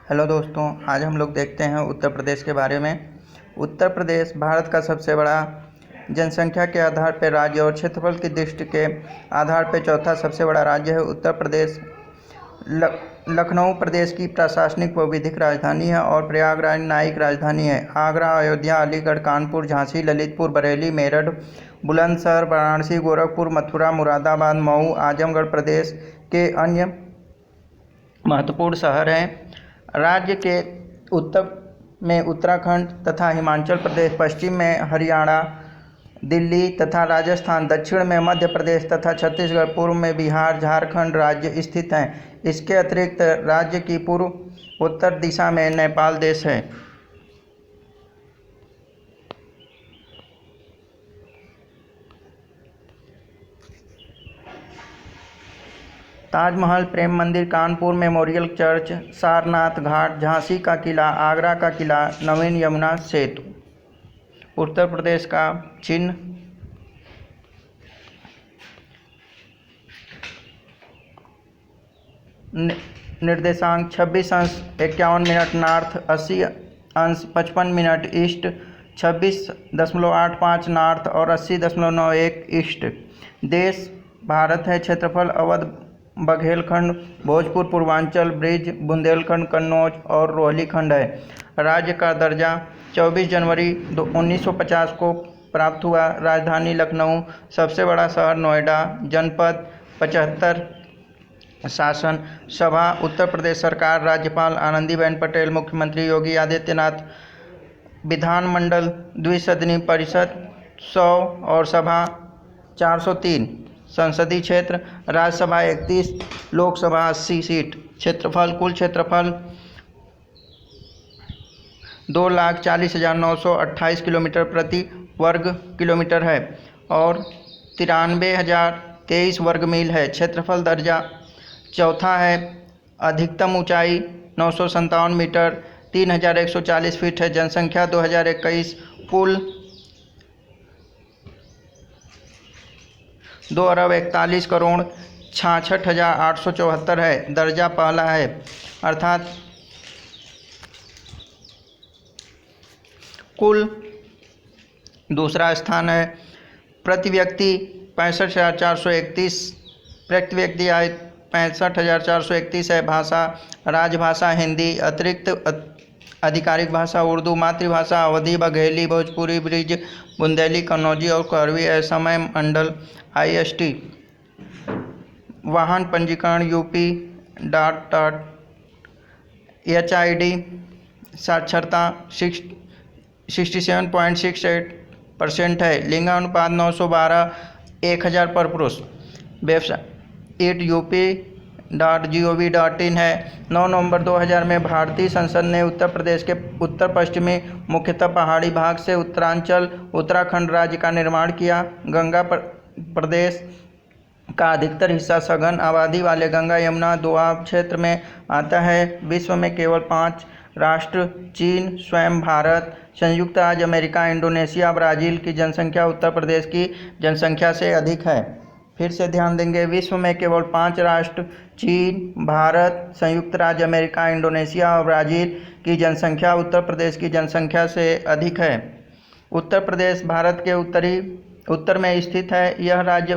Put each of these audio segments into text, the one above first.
Hello दोस्तों, आज हम लोग देखते हैं उत्तर प्रदेश के बारे में। उत्तर प्रदेश भारत का सबसे बड़ा जनसंख्या के आधार पर राज्य और क्षेत्रफल की दृष्टि के आधार पर चौथा सबसे बड़ा राज्य है। उत्तर प्रदेश लखनऊ प्रदेश की प्रशासनिक व विधिक राजधानी है और प्रयागराज न्यायिक राजधानी है। आगरा, अयोध्या, अलीगढ़, कानपुर, झांसी, ललितपुर, बरेली, मेरठ, बुलंदशहर, वाराणसी, गोरखपुर, मथुरा, मुरादाबाद, मऊ, आजमगढ़ प्रदेश के अन्य महत्वपूर्ण शहर हैं। राज्य के उत्तर में उत्तराखंड तथा हिमाचल प्रदेश, पश्चिम में हरियाणा, दिल्ली तथा राजस्थान, दक्षिण में मध्य प्रदेश तथा छत्तीसगढ़, पूर्व में बिहार, झारखंड राज्य स्थित हैं। इसके अतिरिक्त राज्य की पूर्व उत्तर दिशा में नेपाल देश है। ताजमहल, प्रेम मंदिर, कानपुर मेमोरियल चर्च, सारनाथ घाट, झांसी का किला, आगरा का किला, नवीन यमुना सेतु। उत्तर प्रदेश का चिन्ह निर्देशांक 26 अंश 51 मिनट नॉर्थ, 80 अंश 55 मिनट ईस्ट, 26.85 नॉर्थ और 80.91 ईस्ट। देश भारत है। क्षेत्रफल अवध, बघेलखंड, भोजपुर, पूर्वांचल, ब्रिज, बुंदेलखंड, कन्नौज और रोहिलीखंड है। राज्य का दर्जा 24 जनवरी 1950 को प्राप्त हुआ। राजधानी लखनऊ, सबसे बड़ा शहर नोएडा, जनपद 75, शासन सभा उत्तर प्रदेश सरकार, राज्यपाल आनंदीबेन पटेल, मुख्यमंत्री योगी आदित्यनाथ, विधानमंडल द्विसदनी परिषद 100 और सभा 403। संसदीय क्षेत्र राज्यसभा 31, लोकसभा 80 सीट। क्षेत्रफल, कुल क्षेत्रफल 2,40,928 किलोमीटर प्रति वर्ग किलोमीटर है और 93,023 वर्ग मील है। क्षेत्रफल दर्जा चौथा है। अधिकतम ऊंचाई 957 मीटर 3,140 फीट है। जनसंख्या 2021 कुल 2,41,66,874 है। दर्जा पहला है, अर्थात कुल दूसरा स्थान है। प्रति व्यक्ति 65,431, प्रति व्यक्ति आय 65,431 है। भाषा, राजभाषा हिंदी, अतिरिक्त आधिकारिक भाषा उर्दू, मातृभाषा अवधी, बघेली, भोजपुरी, ब्रिज, बुंदेली, कन्नौजी और करवी है। समय मंडल IST। वाहन पंजीकरण यूपी .HID। साक्षरता 67.68% है। लिंगानुपात 912 1000 पर पुरुष। वेबसाइट UP.gov.in है। 9 नवंबर 2000 में भारतीय संसद ने उत्तर प्रदेश के उत्तर पश्चिमी, मुख्यतः पहाड़ी भाग से उत्तरांचल उत्तराखंड राज्य का निर्माण किया। गंगा प्रदेश का अधिकतर हिस्सा सघन आबादी वाले गंगा यमुना दोआब क्षेत्र में आता है। विश्व में केवल 5 राष्ट्र चीन, स्वयं भारत, संयुक्त राज्य अमेरिका, इंडोनेशिया, ब्राज़ील की जनसंख्या उत्तर प्रदेश की जनसंख्या से अधिक है। फिर से ध्यान देंगे, विश्व में केवल 5 राष्ट्र चीन, भारत, संयुक्त राज्य अमेरिका, इंडोनेशिया और ब्राज़ील की जनसंख्या उत्तर प्रदेश की जनसंख्या से अधिक है। उत्तर प्रदेश भारत के उत्तर में स्थित है। यह राज्य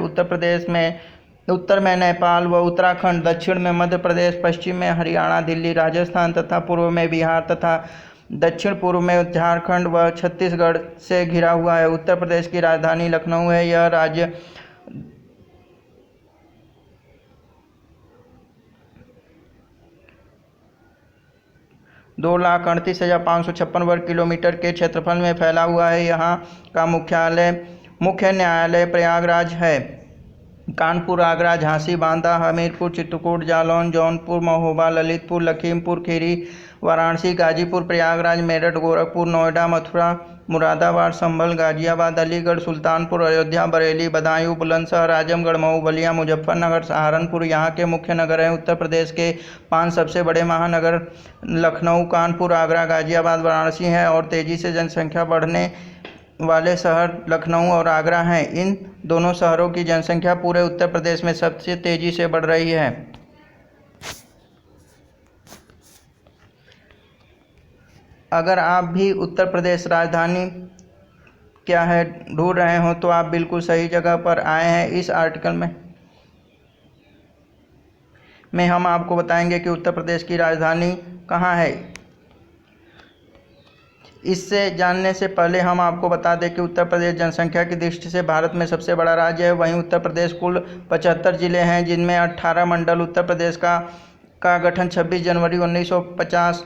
उत्तर में नेपाल व उत्तराखंड, दक्षिण में मध्य प्रदेश, पश्चिम में हरियाणा, दिल्ली, राजस्थान तथा पूर्व में बिहार तथा दक्षिण पूर्व में झारखंड व छत्तीसगढ़ से घिरा हुआ है। उत्तर प्रदेश की राजधानी लखनऊ है। यह राज्य 2,38,556 वर्ग किलोमीटर के क्षेत्रफल में फैला हुआ है। यहाँ का मुख्य न्यायालय प्रयागराज है। कानपुर, आगरा, झांसी, बांदा, हमीरपुर, चित्रकूट, जालौन, जौनपुर, महोबा, ललितपुर, लखीमपुर खीरी, वाराणसी, गाजीपुर, प्रयागराज, मेरठ, गोरखपुर, नोएडा, मथुरा, मुरादाबाद, संभल, गाजियाबाद, अलीगढ़, सुल्तानपुर, अयोध्या, बरेली, बदायूं, बुलंदशहर, आजमगढ़, मऊ, बलिया, मुजफ्फरनगर, सहारनपुर यहाँ के मुख्य नगर हैं। उत्तर प्रदेश के 5 सबसे बड़े महानगर लखनऊ, कानपुर, आगरा, गाजियाबाद, वाराणसी हैं और तेज़ी से जनसंख्या बढ़ने वाले शहर लखनऊ और आगरा हैं। इन दोनों शहरों की जनसंख्या पूरे उत्तर प्रदेश में सबसे तेज़ी से बढ़ रही है। अगर आप भी उत्तर प्रदेश राजधानी क्या है ढूंढ रहे हो तो आप बिल्कुल सही जगह पर आए हैं। इस आर्टिकल में हम आपको बताएंगे कि उत्तर प्रदेश की राजधानी कहाँ है। इससे जानने से पहले हम आपको बता दें कि उत्तर प्रदेश जनसंख्या की दृष्टि से भारत में सबसे बड़ा राज्य है। वहीं उत्तर प्रदेश कुल 75 जिले हैं, जिनमें 18 मंडल। उत्तर प्रदेश का गठन 26 जनवरी 1950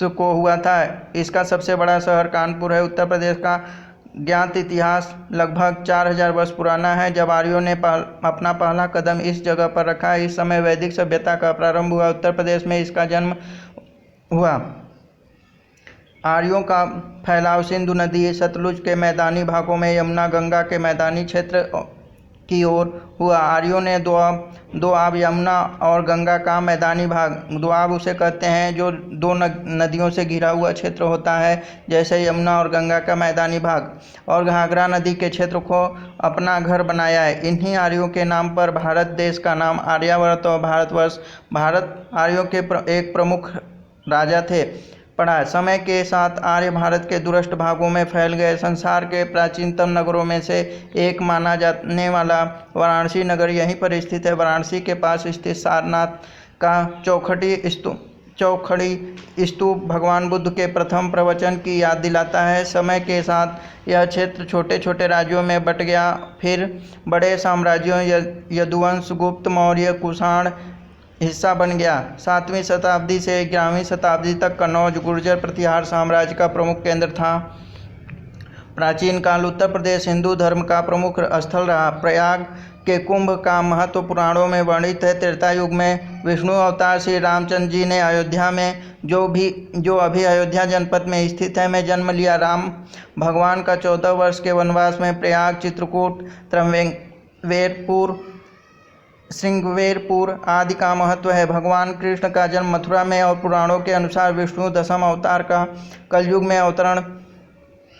को हुआ था। इसका सबसे बड़ा शहर कानपुर है। उत्तर प्रदेश का ज्ञात इतिहास लगभग 4000 वर्ष पुराना है, जब आर्यों ने अपना पहला कदम इस जगह पर रखा। इस समय वैदिक सभ्यता का प्रारंभ हुआ। उत्तर प्रदेश में इसका जन्म हुआ। आर्यों का फैलाव सिंधु नदी, सतलुज के मैदानी भागों में, यमुना गंगा के मैदानी क्षेत्र की ओर हुआ। आर्यों ने दोआब, यमुना और गंगा का मैदानी भाग, दोआब उसे कहते हैं जो दो नदियों से घिरा हुआ क्षेत्र होता है, जैसे यमुना और गंगा का मैदानी भाग, और घाघरा नदी के क्षेत्र को अपना घर बनाया है। इन्हीं आर्यों के नाम पर भारत देश का नाम आर्यावर्त और भारतवर्ष। भारत आर्यों के एक प्रमुख राजा थे पड़ा। समय के साथ आर्य भारत के दूरस्थ भागों में फैल गए। संसार के प्राचीनतम नगरों में से एक माना जाने वाला वाराणसी नगर यहीं पर स्थित है। वाराणसी के पास स्थित सारनाथ का चौखड़ी स्तूप भगवान बुद्ध के प्रथम प्रवचन की याद दिलाता है। समय के साथ यह क्षेत्र छोटे छोटे राज्यों में बट गया। फिर बड़े साम्राज्यों यदुवंश, गुप्त, मौर्य, कुषाण हिस्सा बन गया। 7वीं शताब्दी से 11वीं शताब्दी तक कन्नौज गुर्जर प्रतिहार साम्राज्य का प्रमुख केंद्र था। प्राचीन काल उत्तर प्रदेश हिंदू धर्म का प्रमुख स्थल रहा। प्रयाग के कुंभ का महत्व पुराणों में वर्णित है। त्रेता युग में विष्णु अवतार श्री रामचंद्र जी ने अयोध्या में, जो अभी अयोध्या जनपद में स्थित है, में जन्म लिया। राम भगवान का 14 वर्ष के वनवास में प्रयाग, चित्रकूट, श्रृंगवेरपुर आदि का महत्व है। भगवान कृष्ण का जन्म मथुरा में और पुराणों के अनुसार विष्णु दशम अवतार का कलयुग में अवतरण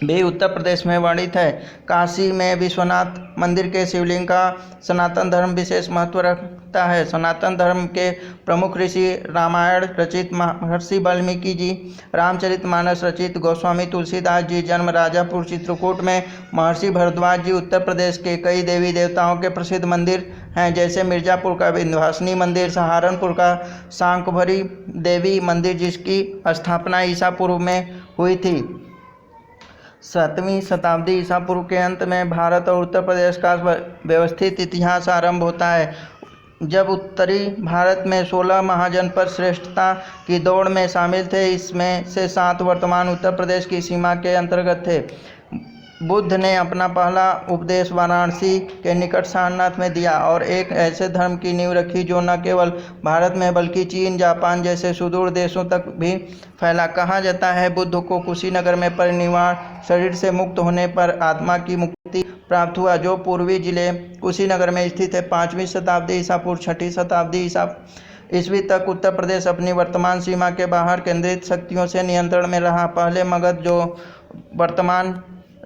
भी उत्तर प्रदेश में वर्णित है। काशी में विश्वनाथ मंदिर के शिवलिंग का सनातन धर्म विशेष महत्व रखता है। सनातन धर्म के प्रमुख ऋषि रामायण रचित महर्षि वाल्मीकि जी, रामचरितमानस रचित गोस्वामी तुलसीदास जी, जन्म राजापुर चित्रकूट में महर्षि भरद्वाज जी। उत्तर प्रदेश के कई देवी देवताओं के प्रसिद्ध मंदिर हैं, जैसे मिर्जापुर का विंध्यवासिनी मंदिर, सहारनपुर का शांकभरी देवी मंदिर, जिसकी स्थापना ईसा पूर्व में हुई थी। 7वीं शताब्दी ईसा पूर्व के अंत में भारत और उत्तर प्रदेश का व्यवस्थित इतिहास आरंभ होता है, जब उत्तरी भारत में 16 महाजनपद श्रेष्ठता की दौड़ में शामिल थे। इसमें से 7 वर्तमान उत्तर प्रदेश की सीमा के अंतर्गत थे। बुद्ध ने अपना पहला उपदेश वाराणसी के निकट सारनाथ में दिया और एक ऐसे धर्म की नींव रखी जो न केवल भारत में बल्कि चीन, जापान जैसे सुदूर देशों तक भी फैला। कहा जाता है बुद्ध को कुशीनगर में परिनिर्वाण शरीर से मुक्त होने पर आत्मा की मुक्ति प्राप्त हुआ, जो पूर्वी जिले कुशीनगर में स्थित है। 5वीं शताब्दी ईसा पूर्व 6वीं शताब्दी ईस्वी तक उत्तर प्रदेश अपनी वर्तमान सीमा के बाहर केंद्रित शक्तियों से नियंत्रण में रहा। पहले मगध, जो वर्तमान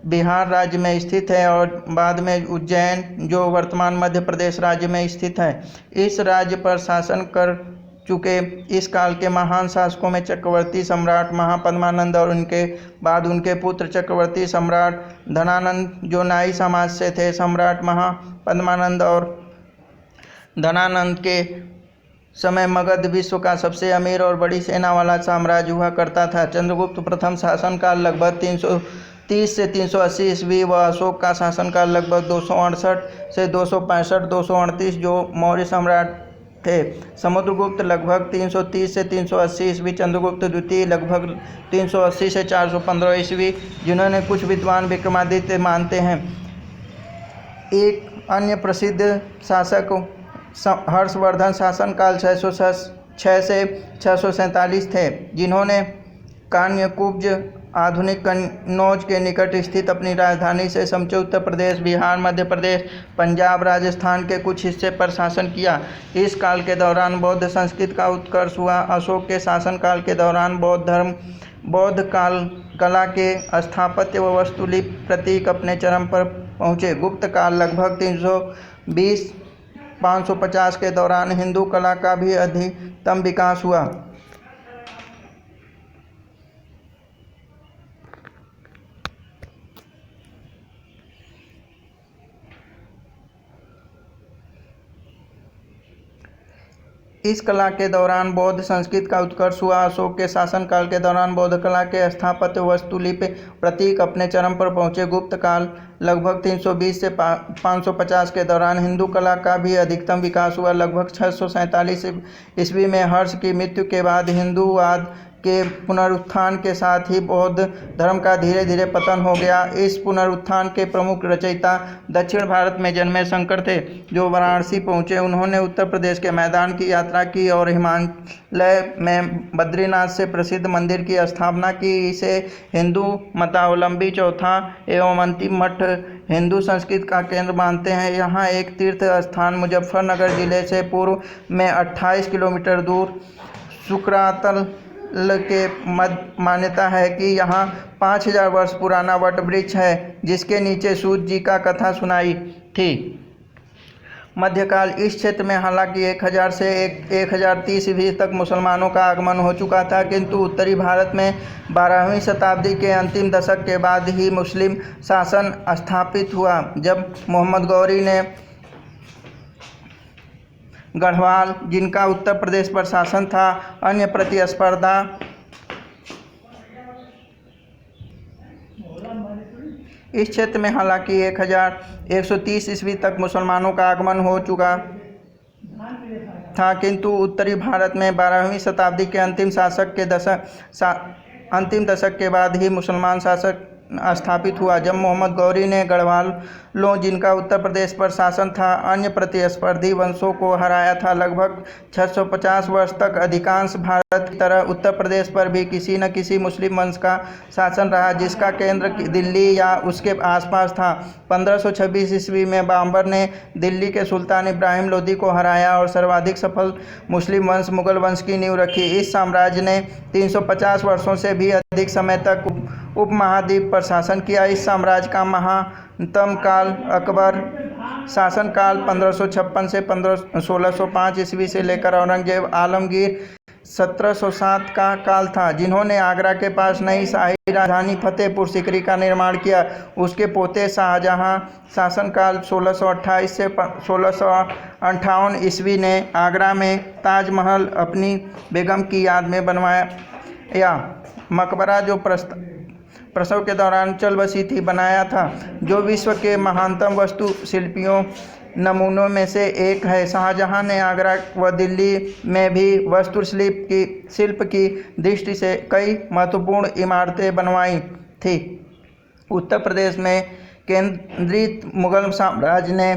बिहार राज्य में स्थित है, और बाद में उज्जैन, जो वर्तमान मध्य प्रदेश राज्य में स्थित है। इस राज्य पर शासन कर चुके इस काल के महान शासकों में चक्रवर्ती सम्राट महापद्मानंद और उनके बाद उनके पुत्र चक्रवर्ती सम्राट धनानंद, जो नाई समाज से थे। सम्राट महापद्मानंद और धनानंद के समय मगध विश्व का सबसे अमीर और बड़ी सेना वाला साम्राज्य हुआ करता था। चंद्रगुप्त प्रथम शासनकाल लगभग 330 से 380 ईस्वी व अशोक का शासनकाल लगभग 268 से 265 238 जो मौर्य सम्राट थे। समुद्रगुप्त लगभग 330 से 380 ईस्वी, चंद्रगुप्त द्वितीय लगभग 380 से 415 ईस्वी, जिन्होंने कुछ विद्वान विक्रमादित्य मानते हैं। एक अन्य प्रसिद्ध शासक हर्षवर्धन शासनकाल 606 से 647 थे, जिन्होंने कान्यकुब्ज आधुनिक कन्नौज के निकट स्थित अपनी राजधानी से समूचे उत्तर प्रदेश, बिहार, मध्य प्रदेश, पंजाब, राजस्थान के कुछ हिस्से पर शासन किया। इस काल के दौरान बौद्ध संस्कृति का उत्कर्ष हुआ। अशोक के शासनकाल के दौरान बौद्ध कला के स्थापत्य व वास्तुशिल्प प्रतीक अपने चरम पर पहुँचे। गुप्त काल लगभग 320-550 के दौरान हिंदू कला का भी अधिकतम विकास हुआ। इस कला के दौरान बौद्ध संस्कृति का उत्कर्ष हुआ। अशोक के शासनकाल के दौरान बौद्ध कला के स्थापत्य, वास्तुशिल्प, प्रतीक अपने चरम पर पहुंचे। गुप्त काल लगभग 320 से 550 के दौरान हिंदू कला का भी अधिकतम विकास हुआ। लगभग 647 ईस्वी में हर्ष की मृत्यु के बाद हिंदूवाद के पुनरुत्थान के साथ ही बौद्ध धर्म का धीरे धीरे पतन हो गया। इस पुनरुत्थान के प्रमुख रचयिता दक्षिण भारत में जन्मे शंकर थे, जो वाराणसी पहुँचे। उन्होंने उत्तर प्रदेश के मैदान की यात्रा की और हिमालय में बद्रीनाथ से प्रसिद्ध मंदिर की स्थापना की। इसे हिंदू मतावलंबी चौथा एवं अंतिम मठ हिंदू संस्कृति का केंद्र मानते हैं। यहाँ एक तीर्थ स्थान मुजफ्फरनगर जिले से पूर्व में 28 किलोमीटर दूर सुकरातल के मान्यता है कि यहाँ 5000 वर्ष पुराना वट वृक्ष है, जिसके नीचे सूत जी का कथा सुनाई थी। मध्यकाल इस क्षेत्र में हालांकि 1000 से 1030 ईस्वी तक मुसलमानों का आगमन हो चुका था, किंतु उत्तरी भारत में 12वीं शताब्दी के अंतिम दशक के बाद ही मुस्लिम शासन स्थापित हुआ। जब मोहम्मद गौरी ने गढ़वाल, जिनका उत्तर प्रदेश पर शासन था, अन्य प्रतिस्पर्धा इस क्षेत्र में हालांकि 1130 ईस्वी तक मुसलमानों का आगमन हो चुका था, किंतु उत्तरी भारत में 12वीं शताब्दी के अंतिम दशक के बाद ही मुसलमान शासक स्थापित हुआ। जब मोहम्मद गौरी ने गढ़वालों, जिनका उत्तर प्रदेश पर शासन था, अन्य प्रतिस्पर्धी वंशों को हराया था। लगभग 650 वर्ष तक अधिकांश भारत की तरह उत्तर प्रदेश पर भी किसी न किसी मुस्लिम वंश का शासन रहा, जिसका केंद्र दिल्ली या उसके आसपास था। 1526 ईस्वी में बाबर ने दिल्ली के सुल्तान इब्राहिम लोदी को हराया और सर्वाधिक सफल मुस्लिम वंश मुगल वंश की नींव रखी। इस साम्राज्य ने 350 वर्षों से भी अधिक समय तक उपमहाद्वीप पर शासन किया। इस साम्राज्य का महानतम काल अकबर शासनकाल 1556 से 1605 ईस्वी से लेकर औरंगजेब आलमगीर 1707 का काल था, जिन्होंने आगरा के पास नई शाही राजधानी फतेहपुर सीकरी का निर्माण किया। उसके पोते शाहजहां शासनकाल 1628 से 1658 ईस्वी ने आगरा में ताजमहल अपनी बेगम की याद में बनवाया। मकबरा, जो प्रसव के दौरान चल बसी थी, बनाया था, जो विश्व के महानतम वास्तु शिल्पियों नमूनों में से एक है। शाहजहां ने आगरा व दिल्ली में भी शिल्प की दृष्टि से कई महत्वपूर्ण इमारतें बनवाई थी। उत्तर प्रदेश में केंद्रित मुगल साम्राज्य ने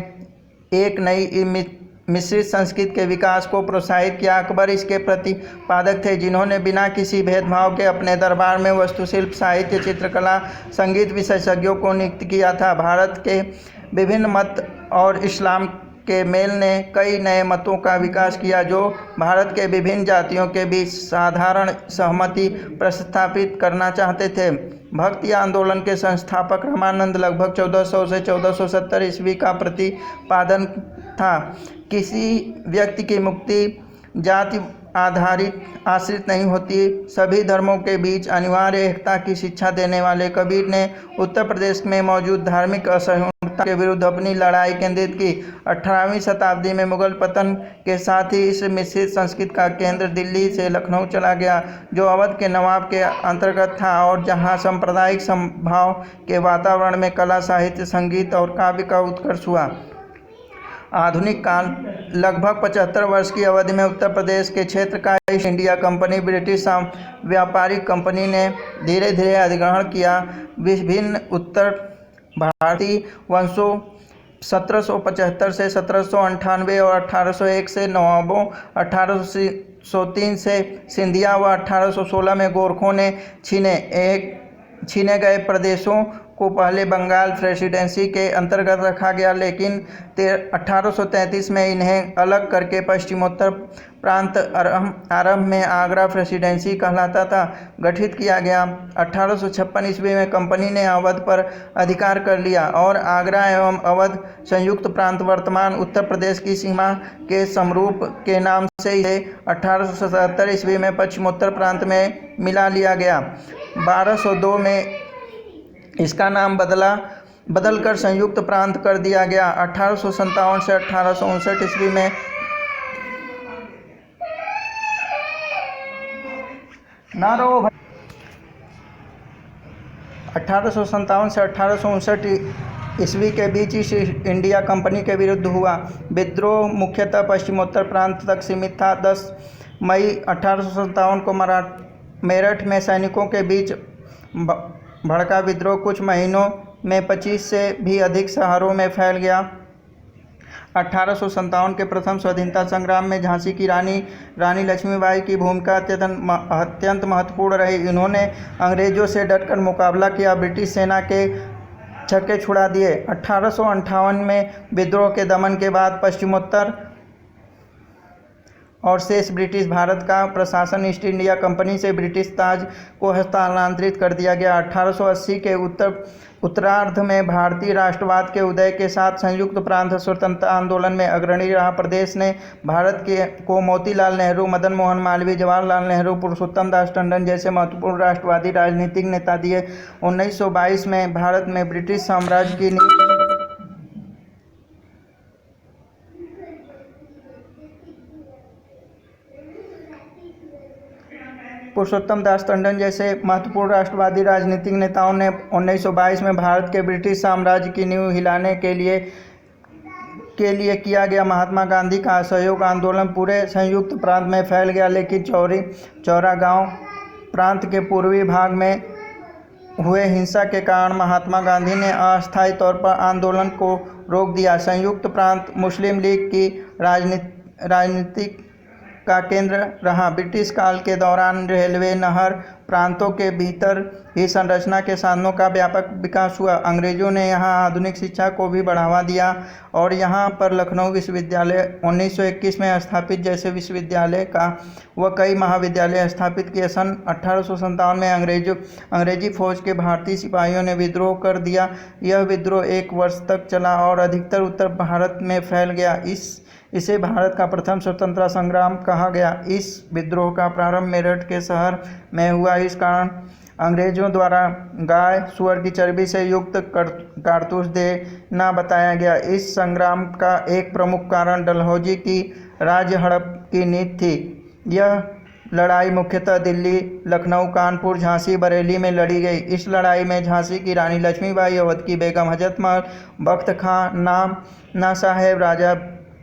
एक नई मिश्रित संस्कृति के विकास को प्रोत्साहित किया। अकबर इसके प्रतिपादक थे, जिन्होंने बिना किसी भेदभाव के अपने दरबार में वास्तुशिल्प, साहित्य, चित्रकला, संगीत विशेषज्ञों को नियुक्त किया था। भारत के विभिन्न मत और इस्लाम के मेल ने कई नए मतों का विकास किया, जो भारत के विभिन्न जातियों के बीच साधारण सहमति प्रस्थापित करना चाहते थे। भक्ति आंदोलन के संस्थापक रामानंद लगभग 1400 से 1470 ईस्वी का प्रतिपादन था। किसी व्यक्ति की मुक्ति जाति आश्रित नहीं होती, सभी धर्मों के बीच अनिवार्य एकता की शिक्षा देने वाले कबीर ने उत्तर प्रदेश में मौजूद धार्मिक असहिष्णुता के विरुद्ध अपनी लड़ाई केंद्रित की। 18वीं शताब्दी में मुगल पतन के साथ ही इस मिश्रित संस्कृति का केंद्र दिल्ली से लखनऊ चला गया, जो अवध के नवाब के अंतर्गत था और जहां सांप्रदायिक समभाव के वातावरण में कला, साहित्य, संगीत और काव्य का उत्कर्ष हुआ। आधुनिक काल लगभग 75 वर्ष की अवधि में उत्तर प्रदेश के क्षेत्र का ईस्ट इंडिया कंपनी, ब्रिटिश व्यापारिक कंपनी ने धीरे धीरे अधिग्रहण किया। विभिन्न उत्तर भारतीय वंशों 1775 से 1798 और 1801 से नवाबों, 1803 से सिंधिया व 1816 में गोरखों ने छीने गए प्रदेशों को पहले बंगाल प्रेसिडेंसी के अंतर्गत रखा गया, लेकिन 1833 में इन्हें अलग करके पश्चिमोत्तर प्रांत आरंभ में आगरा प्रेसिडेंसी कहलाता था गठित किया गया। 1856 ईस्वी में कंपनी ने अवध पर अधिकार कर लिया और आगरा एवं अवध संयुक्त प्रांत वर्तमान उत्तर प्रदेश की सीमा के समरूप के नाम से इसे 1877 ईस्वी में पश्चिमोत्तर प्रांत में मिला लिया गया। 1202 में इसका नाम बदलकर संयुक्त प्रांत कर दिया गया। 1857 से 1859 ईस्वी में ना रहो भाई। 1857 से 1859 ईस्वी के बीच ईस्ट इंडिया कंपनी के विरुद्ध हुआ विद्रोह मुख्यतः पश्चिमोत्तर प्रांत तक सीमित था। 10 मई 1857 को मेरठ में सैनिकों के बीच भड़का विद्रोह कुछ महीनों में 25 से भी अधिक शहरों में फैल गया। 1857 के प्रथम स्वाधीनता संग्राम में झांसी की रानी लक्ष्मीबाई की भूमिका अत्यंत महत्वपूर्ण रही। इन्होंने अंग्रेजों से डटकर मुकाबला किया, ब्रिटिश सेना के छक्के छुड़ा दिए। 1858 में विद्रोह के दमन के बाद पश्चिमोत्तर और शेष ब्रिटिश भारत का प्रशासन ईस्ट इंडिया कंपनी से ब्रिटिश ताज को हस्तांतरित कर दिया गया। 1880 के उत्तरार्ध में भारतीय राष्ट्रवाद के उदय के साथ संयुक्त प्रांत स्वतंत्रता आंदोलन में अग्रणी रहा। प्रदेश ने भारत को मोतीलाल नेहरू, मदन मोहन मालवीय, जवाहरलाल नेहरू, पुरुषोत्तम दास टंडन जैसे महत्वपूर्ण राष्ट्रवादी राजनीतिक नेता दिए। 1922 में भारत में ब्रिटिश साम्राज्य की पुरुषोत्तम दास टंडन जैसे महत्वपूर्ण राष्ट्रवादी राजनीतिक नेताओं ने 1922 में भारत के ब्रिटिश साम्राज्य की नींव हिलाने के लिए किया गया महात्मा गांधी का असहयोग आंदोलन पूरे संयुक्त प्रांत में फैल गया, लेकिन चौरा गांव प्रांत के पूर्वी भाग में हुए हिंसा के कारण महात्मा गांधी ने अस्थायी तौर पर आंदोलन को रोक दिया। संयुक्त प्रांत मुस्लिम लीग की राजनीतिक का केंद्र रहा। ब्रिटिश काल के दौरान रेलवे, नहर प्रांतों के भीतर ही संरचना के साधनों का व्यापक विकास हुआ। अंग्रेजों ने यहाँ आधुनिक शिक्षा को भी बढ़ावा दिया और यहाँ पर लखनऊ विश्वविद्यालय 1921 में स्थापित जैसे विश्वविद्यालय का व कई महाविद्यालय स्थापित किए। सन 1857 में अंग्रेजी फौज के भारतीय सिपाहियों ने विद्रोह कर दिया। यह विद्रोह 1 वर्ष तक चला और अधिकतर उत्तर भारत में फैल गया। इसे भारत का प्रथम स्वतंत्रता संग्राम कहा गया। इस विद्रोह का प्रारंभ मेरठ के शहर में हुआ। इस कारण अंग्रेजों द्वारा गाय सुअर की चर्बी से युक्त कारतूस देना बताया गया। इस संग्राम का एक प्रमुख कारण डलहौजी की राज्य हड़प की नीति थी। यह लड़ाई मुख्यतः दिल्ली, लखनऊ, कानपुर, झांसी, बरेली में लड़ी गई। इस लड़ाई में झांसी की रानी लक्ष्मीबाई, अवध की बेगम हजरत महल, बख्त खां, नाना साहेब, राजा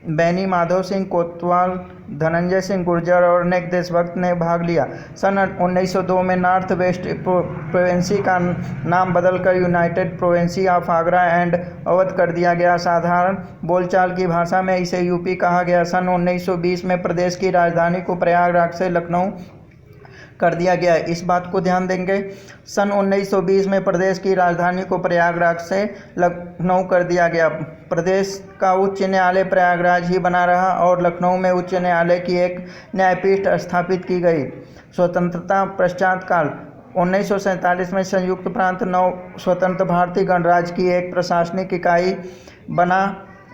बैनी माधव सिंह कोतवाल, धनंजय सिंह गुर्जर और अनेक देशभक्त ने भाग लिया। सन 1902 में नॉर्थ वेस्ट प्रोविंसी का नाम बदलकर United Provinces of Agra and Awadh कर दिया गया। साधारण बोलचाल की भाषा में इसे यूपी कहा गया। सन 1920 में प्रदेश की राजधानी को प्रयागराज से लखनऊ कर दिया गया। इस बात को ध्यान देंगे, सन 1920 में प्रदेश की राजधानी को प्रयागराज से लखनऊ कर दिया गया। प्रदेश का उच्च न्यायालय प्रयागराज ही बना रहा और लखनऊ में उच्च न्यायालय की एक न्यायपीठ स्थापित की गई। स्वतंत्रता पश्चात काल 1947 में संयुक्त प्रांत नव स्वतंत्र भारतीय गणराज्य की एक प्रशासनिक इकाई बना।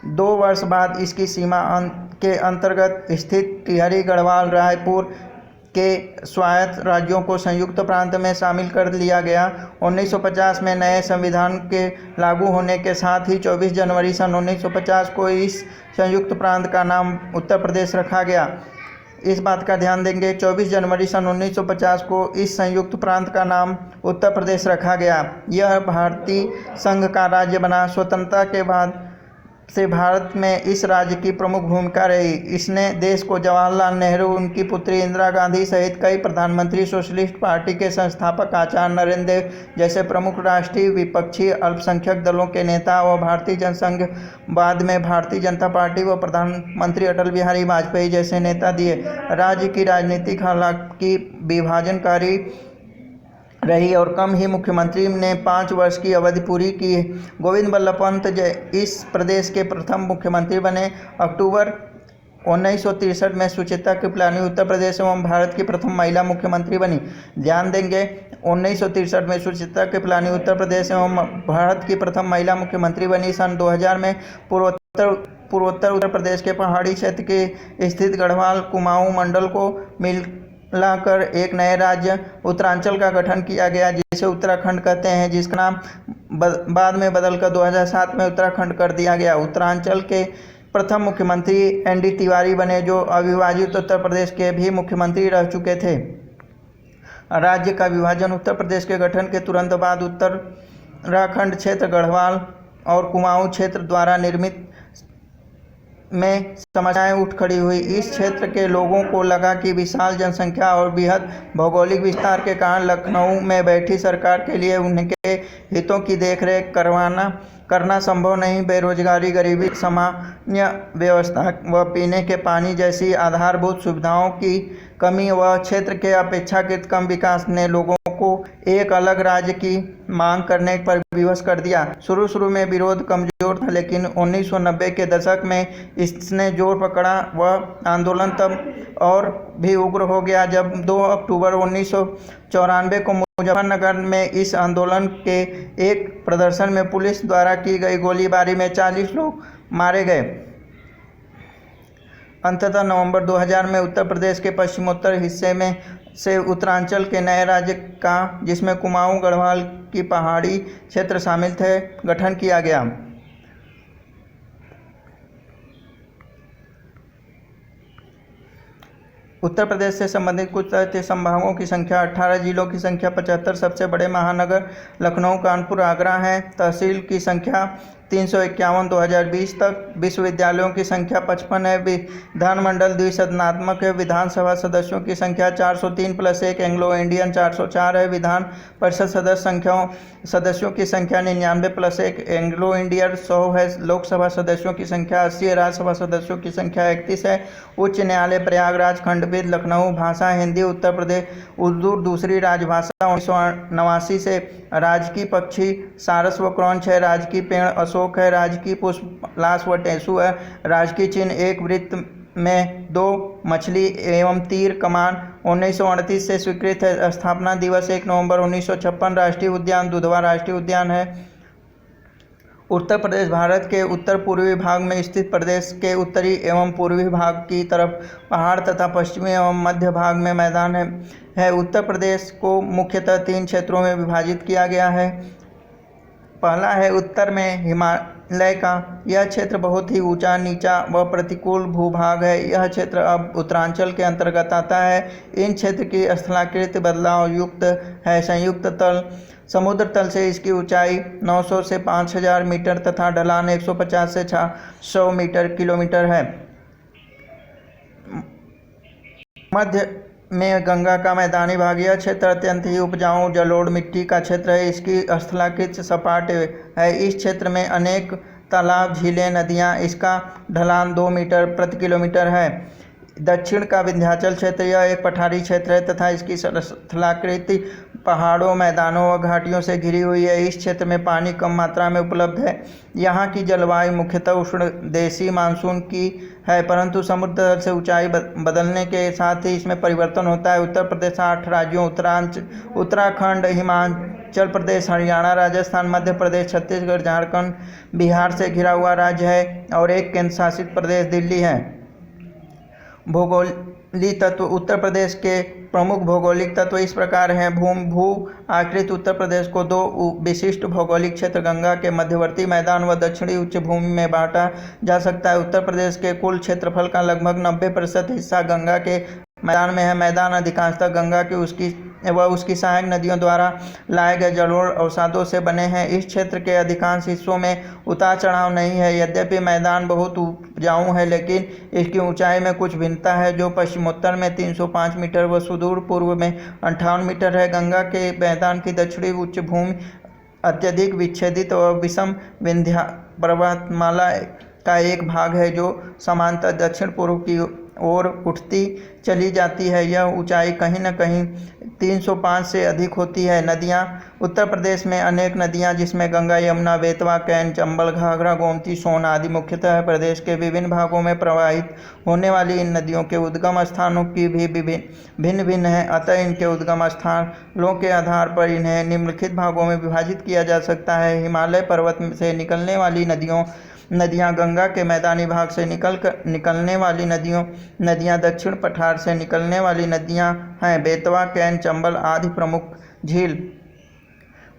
2 वर्ष बाद इसकी सीमा के अंतर्गत स्थित टिहरी, गढ़वाल, रायपुर के स्वायत्त राज्यों को संयुक्त प्रांत में शामिल कर लिया गया। 1950 में नए संविधान के लागू होने के साथ ही 24 जनवरी सन 1950 को इस संयुक्त प्रांत का नाम उत्तर प्रदेश रखा गया। इस बात का ध्यान देंगे, 24 जनवरी सन 1950 को इस संयुक्त प्रांत का नाम उत्तर प्रदेश रखा गया। यह भारतीय संघ का राज्य बना। स्वतंत्रता के बाद से भारत में इस राज्य की प्रमुख भूमिका रही। इसने देश को जवाहरलाल नेहरू, उनकी पुत्री इंदिरा गांधी सहित कई प्रधानमंत्री, सोशलिस्ट पार्टी के संस्थापक आचार्य नरेंद्र देव जैसे प्रमुख राष्ट्रीय विपक्षी अल्पसंख्यक दलों के नेता व भारतीय जनसंघ, बाद में भारतीय जनता पार्टी व प्रधानमंत्री अटल बिहारी वाजपेयी जैसे नेता दिए। राज्य की राजनीतिक हालांकि विभाजनकारी रही और कम ही मुख्यमंत्री ने 5 वर्ष की अवधि पूरी की। गोविंद बल्लभ पंत इस प्रदेश के प्रथम मुख्यमंत्री बने। अक्टूबर 1963 में सुचेता कृपलानी उत्तर प्रदेश एवं भारत की प्रथम महिला मुख्यमंत्री बनी। ध्यान देंगे, 1963 में सुचेता कृपलानी उत्तर प्रदेश एवं भारत की प्रथम महिला मुख्यमंत्री बनी। सन 2000 में पूर्वोत्तर उत्तर प्रदेश के पहाड़ी क्षेत्र के स्थित गढ़वाल कुमाऊं मंडल को मिलाकर एक नए राज्य उत्तरांचल का गठन किया गया, जिसे उत्तराखंड कहते हैं, जिसका नाम बाद में बदलकर 2007 में उत्तराखंड कर दिया गया। उत्तरांचल के प्रथम मुख्यमंत्री एनडी तिवारी बने, जो अविभाजित उत्तर प्रदेश के भी मुख्यमंत्री रह चुके थे। राज्य का विभाजन। उत्तर प्रदेश के गठन के तुरंत बाद उत्तराखंड क्षेत्र गढ़वाल और कुमाऊं क्षेत्र द्वारा निर्मित में समस्याएं उठ खड़ी हुई। इस क्षेत्र के लोगों को लगा कि विशाल जनसंख्या और बृहद भौगोलिक विस्तार के कारण लखनऊ में बैठी सरकार के लिए उनके हितों की देखरेख करना संभव नहीं। बेरोजगारी, गरीबी, सामान्य व्यवस्था व पीने के पानी जैसी आधारभूत सुविधाओं की कमी व क्षेत्र के अपेक्षाकृत कम विकास ने लोगों को एक अलग राज्य की मांग करने पर विवश कर दिया। शुरू में विरोध कमजोर था, लेकिन 1990 के दशक में इसने जोर पकड़ा व आंदोलन तब और भी उग्र हो गया जब 2 अक्टूबर 1994 को मुजफ्फरनगर में इस आंदोलन के एक प्रदर्शन में पुलिस द्वारा की गई गोलीबारी में 40 लोग मारे गए। अंततः नवंबर 2000 में उत्तर प्रदेश के पश्चिमोत्तर हिस्से में से उत्तरांचल के नए राज्य का, जिसमें कुमाऊं गढ़वाल की पहाड़ी क्षेत्र शामिल थे, गठन किया गया। उत्तर प्रदेश से संबंधित कुछ तथ्य: संभागों की संख्या 18, जिलों की संख्या 75, सबसे बड़े महानगर लखनऊ, कानपुर, आगरा हैं। तहसील की संख्या 351 2020 तक। विश्वविद्यालयों की संख्या 55 है। विधानमंडल द्विसदनात्मक है। विधानसभा सदस्यों की संख्या 403 + 1 एंग्लो इंडियन 404 है। विधान परिषद सदस्यों की संख्या 99 + 1 एंग्लो इंडियन 100 है। लोकसभा सदस्यों की संख्या 80 है। राज्यसभा सदस्यों की संख्या 31 है। उच्च न्यायालय प्रयागराज, खंडपीठ लखनऊ। भाषा हिंदी। उत्तर प्रदेश उर्दू दूसरी राजभाषा। 1989 से राजकीय पक्षी सारस व क्रौंच है। राजकीय पेड़ अशोक है। राजकीय पुष्प लाश व टेसु है। राजकीय चिन्ह एक वृत्त में 2 मछली एवं तीर कमान 1938 से स्वीकृत है। स्थापना दिवस 1 नवंबर 1956। राष्ट्रीय उद्यान दुधवा राष्ट्रीय उद्यान है। उत्तर प्रदेश भारत के उत्तर पूर्वी भाग में स्थित प्रदेश के उत्तरी एवं पूर्वी भाग की तरफ पहाड़ तथा पश्चिमी एवं मध्य भाग में मैदान है। उत्तर प्रदेश को मुख्यतः 3 क्षेत्रों में विभाजित किया गया है। पहला है उत्तर में हिमालय का। यह क्षेत्र बहुत ही ऊंचा, नीचा व प्रतिकूल भूभाग है। यह क्षेत्र अब उत्तरांचल के अंतर्गत आता है। इन क्षेत्र की स्थलाकृति बदलाव युक्त है। संयुक्त तल समुद्र तल से इसकी ऊंचाई 900 से 5000 मीटर तथा ढलान 150 से 600 किलोमीटर है। मध्य में गंगा का मैदानी भाग। यह क्षेत्र अत्यंत ही उपजाऊ जलोढ़ मिट्टी का क्षेत्र है। इसकी स्थलाकृति सपाट है। इस क्षेत्र में अनेक तालाब, झीलें, नदियाँ। इसका ढलान 2 मीटर प्रति किलोमीटर है। दक्षिण का विंध्याचल क्षेत्र। यह एक पठारी क्षेत्र है तथा इसकी स्थलाकृति पहाड़ों, मैदानों व घाटियों से घिरी हुई है। इस क्षेत्र में पानी कम मात्रा में उपलब्ध है। यहाँ की जलवायु मुख्यतः उष्णदेशीय मानसून की है, परंतु समुद्र तल से ऊंचाई बदलने के साथ ही इसमें परिवर्तन होता है। उत्तर प्रदेश 8 राज्यों उत्तराखंड, हिमाचल प्रदेश, हरियाणा, राजस्थान, मध्य प्रदेश, छत्तीसगढ़, झारखंड, बिहार से घिरा हुआ राज्य है और एक केंद्र शासित प्रदेश दिल्ली है। भौगोलिक तत्व। उत्तर प्रदेश के प्रमुख भौगोलिक तत्व इस प्रकार हैं। भू आकृति। उत्तर प्रदेश को 2 विशिष्ट भौगोलिक क्षेत्र, गंगा के मध्यवर्ती मैदान व दक्षिणी उच्च भूमि में बांटा जा सकता है। उत्तर प्रदेश के कुल क्षेत्रफल का लगभग 90% हिस्सा गंगा के मैदान में है। मैदान अधिकांशतः गंगा की उसकी सहायक नदियों द्वारा लाए गए जलोढ़ अवसादों से बने हैं। इस क्षेत्र के अधिकांश हिस्सों में उतार चढ़ाव नहीं है। यद्यपि मैदान बहुत उपजाऊ है, लेकिन इसकी ऊंचाई में कुछ भिन्नता है, जो पश्चिमोत्तर में 305 मीटर व सुदूर पूर्व में 58 मीटर है। गंगा के मैदान की दक्षिणी उच्च भूमि अत्यधिक विच्छेदित व विषम विंध्य पर्वतमाला का एक भाग है, जो समांतर दक्षिण पूर्व की ओर उठती चली जाती है। यह ऊंचाई कहीं न कहीं 305 से अधिक होती है। नदियाँ। उत्तर प्रदेश में अनेक नदियाँ, जिसमें गंगा, यमुना, बेतवा, कैन, चंबल, घाघरा, गोमती, सोन आदि मुख्यतः है। प्रदेश के विभिन्न भागों में प्रवाहित होने वाली इन नदियों के उद्गम स्थानों की भी भिन्न भिन्न है। अतः इनके उद्गम स्थानों के आधार पर इन्हें निम्नलिखित भागों में विभाजित किया जा सकता है। हिमालय पर्वत से निकलने वाली नदियाँ। गंगा के मैदानी भाग से निकलने वाली नदियाँ। दक्षिण पठार से निकलने वाली नदियाँ हैं। बेतवा, कैन, चंबल आदि प्रमुख झील।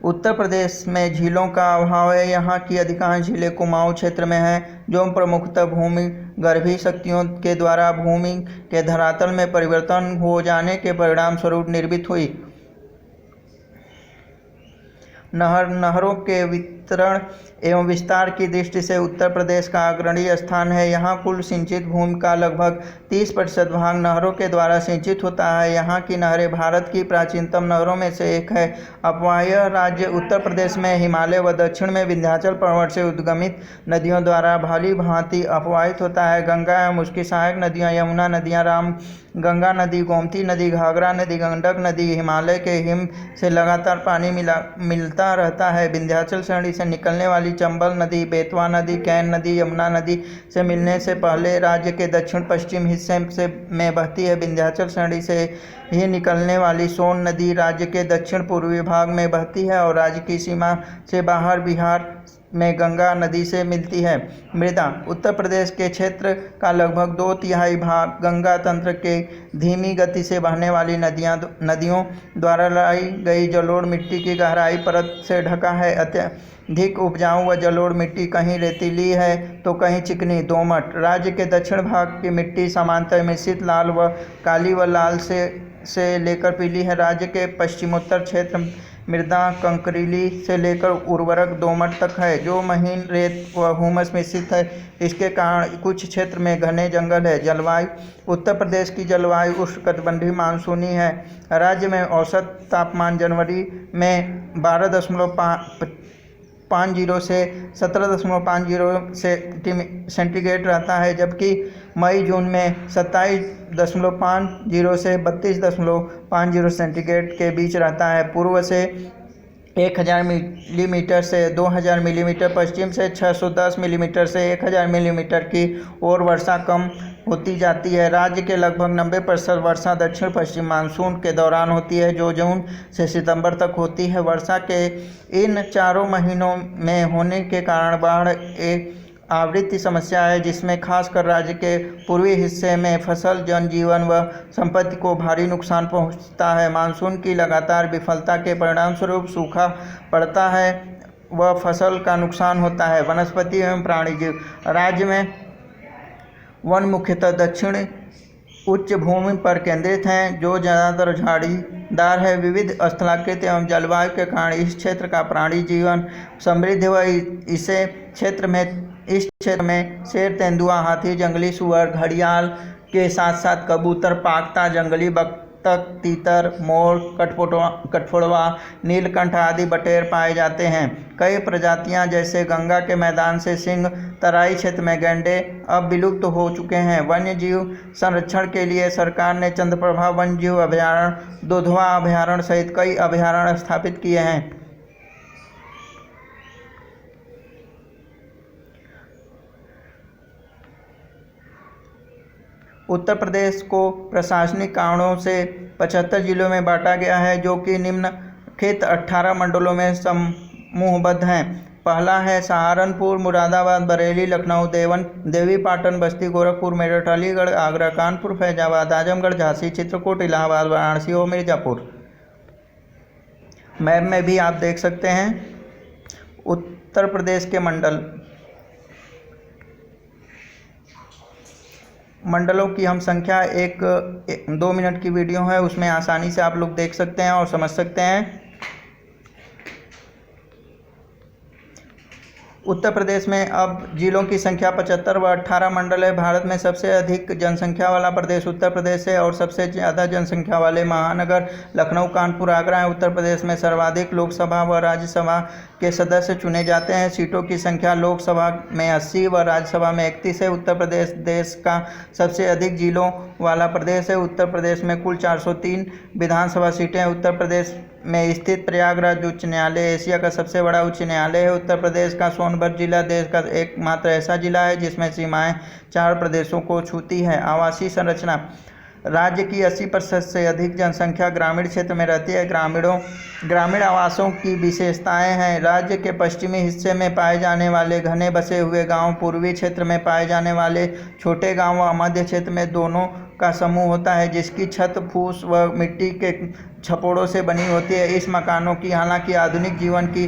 उत्तर प्रदेश में झीलों का अभाव है। यहाँ की अधिकांश झीलें कुमाऊं क्षेत्र में हैं, जो प्रमुखतः भूमिगर्भीय शक्तियों के द्वारा भूमि के धरातल में परिवर्तन हो जाने के परिणाम स्वरूप निर्मित हुई। नहरों के वितरण एवं विस्तार की दृष्टि से उत्तर प्रदेश का अग्रणी स्थान है। यहाँ कुल सिंचित भूमि का लगभग 30% भाग नहरों के द्वारा सिंचित होता है। यहाँ की नहरें भारत की प्राचीनतम नहरों में से एक है। अपवाह्य राज्य उत्तर प्रदेश में हिमालय व दक्षिण में विंध्याचल पर्वत से उद्गमित नदियों द्वारा भली भांति अपवाहित होता है। गंगा एवं उसकी सहायक नदियाँ यमुना नदियाँ, राम गंगा नदी, गोमती नदी, घाघरा नदी, गंडक नदी, हिमालय के हिम से लगातार पानी मिलता रहता है। विंध्याचल श्रेणी से निकलने वाली चंबल नदी, बेतवा नदी, कैन नदी यमुना नदी से मिलने से पहले राज्य के दक्षिण पश्चिम हिस्से में बहती है। विंध्याचल श्रेणी से ही निकलने वाली सोन नदी राज्य के दक्षिण पूर्वी भाग में बहती है और राज्य की सीमा से बाहर बिहार में गंगा नदी से मिलती है। मृदा उत्तर प्रदेश के क्षेत्र का लगभग 2/3 भाग गंगा तंत्र के धीमी गति से बहने वाली नदियों द्वारा लाई गई जलोढ़ मिट्टी की गहराई परत से ढका है। अत्यधिक उपजाऊ व जलोढ़ मिट्टी कहीं रेतीली है तो कहीं चिकनी दोमट। राज्य के दक्षिण भाग की मिट्टी सामान्यतः मिश्रित लाल व काली व लाल से लेकर पीली है। राज्य के पश्चिमोत्तर क्षेत्र मृदा कंकरीली से लेकर उर्वरक दोमट तक है, जो महीन रेत व हुमस मिश्रित है। इसके कारण कुछ क्षेत्र में घने जंगल है। जलवायु उत्तर प्रदेश की जलवायु उष्णकटिबंधीय मानसूनी है। राज्य में औसत तापमान जनवरी में 12.50 से 17.50 सेंटीग्रेड रहता है, जबकि मई जून में 27.50 से 32.50 सेंटीग्रेड के बीच रहता है। पूर्व से 1000 मिलीमीटर से 2000 मिलीमीटर, पश्चिम से 610 मिलीमीटर से 1000 मिलीमीटर की ओर वर्षा कम होती जाती है। राज्य के लगभग 90% वर्षा दक्षिण पश्चिम मानसून के दौरान होती है, जो जून से सितंबर तक होती है। वर्षा के इन चारों महीनों में होने के कारण बाढ़ एक आवृत्ति समस्या है, जिसमें खासकर राज्य के पूर्वी हिस्से में फसल, जनजीवन व संपत्ति को भारी नुकसान पहुंचता है। मानसून की लगातार विफलता के परिणामस्वरूप सूखा पड़ता है व फसल का नुकसान होता है। वनस्पति एवं प्राणीजीव राज्य में वन मुख्यतः दक्षिण उच्च भूमि पर केंद्रित हैं, जो ज़्यादातर झाड़ीदार है। विविध स्थलाकृति एवं जलवायु के कारण इस क्षेत्र का प्राणी जीवन समृद्ध व इस क्षेत्र में शेर, तेंदुआ, हाथी, जंगली सुअर, घड़ियाल के साथ साथ कबूतर, पागता, जंगली बत्तख, तीतर, मोर, कठफोड़वा, नीलकंठ आदि बटेर पाए जाते हैं। कई प्रजातियां जैसे गंगा के मैदान से सिंह, तराई क्षेत्र में गैंडे अब विलुप्त हो चुके हैं। वन्य जीव संरक्षण के लिए सरकार ने चंद्रप्रभा वन्यजीव अभयारण्य, दुधवा अभयारण्य सहित कई अभयारण्य स्थापित किए हैं। उत्तर प्रदेश को प्रशासनिक कारणों से 75 जिलों में बांटा गया है, जो कि निम्नलिखित 18 मंडलों में समूहबद्ध हैं। पहला है सहारनपुर, मुरादाबाद, बरेली, लखनऊ, देवीपाटन, बस्ती, गोरखपुर, मेरठ, अलीगढ़, आगरा, कानपुर, फैजाबाद, आजमगढ़, झांसी, चित्रकूट, इलाहाबाद, वाराणसी और मिर्ज़ापुर। मैप में भी आप देख सकते हैं उत्तर प्रदेश के मंडलों की हम संख्या 2 मिनट की वीडियो है, उसमें आसानी से आप लोग देख सकते हैं और समझ सकते हैं। उत्तर प्रदेश में अब जिलों की संख्या 75 व 18 मंडल है। भारत में सबसे अधिक जनसंख्या वाला प्रदेश उत्तर प्रदेश है और सबसे ज़्यादा जनसंख्या वाले महानगर लखनऊ, कानपुर, आगरा है। उत्तर प्रदेश में सर्वाधिक लोकसभा व राज्यसभा के सदस्य चुने जाते हैं। सीटों की संख्या लोकसभा में 80 व राज्यसभा में 31 है। उत्तर प्रदेश देश का सबसे अधिक जिलों वाला प्रदेश है। उत्तर प्रदेश में कुल 403 विधानसभा सीटें हैं। उत्तर प्रदेश में स्थित प्रयागराज उच्च न्यायालय एशिया का सबसे बड़ा उच्च न्यायालय है। उत्तर प्रदेश का सोनभद्र जिला देश का एकमात्र ऐसा जिला है जिसमें सीमाएं 4 प्रदेशों को छूती है। आवासीय संरचना राज्य की 80% से अधिक जनसंख्या ग्रामीण क्षेत्र में रहती है। ग्रामीण आवासों की विशेषताएं हैं। राज्य के पश्चिमी हिस्से में पाए जाने वाले घने बसे हुए गांव, पूर्वी क्षेत्र में पाए जाने वाले छोटे गांव व मध्य क्षेत्र में दोनों का समूह होता है, जिसकी छत फूस व मिट्टी के छप्पड़ों से बनी होती है। इस मकानों की हालांकि आधुनिक जीवन की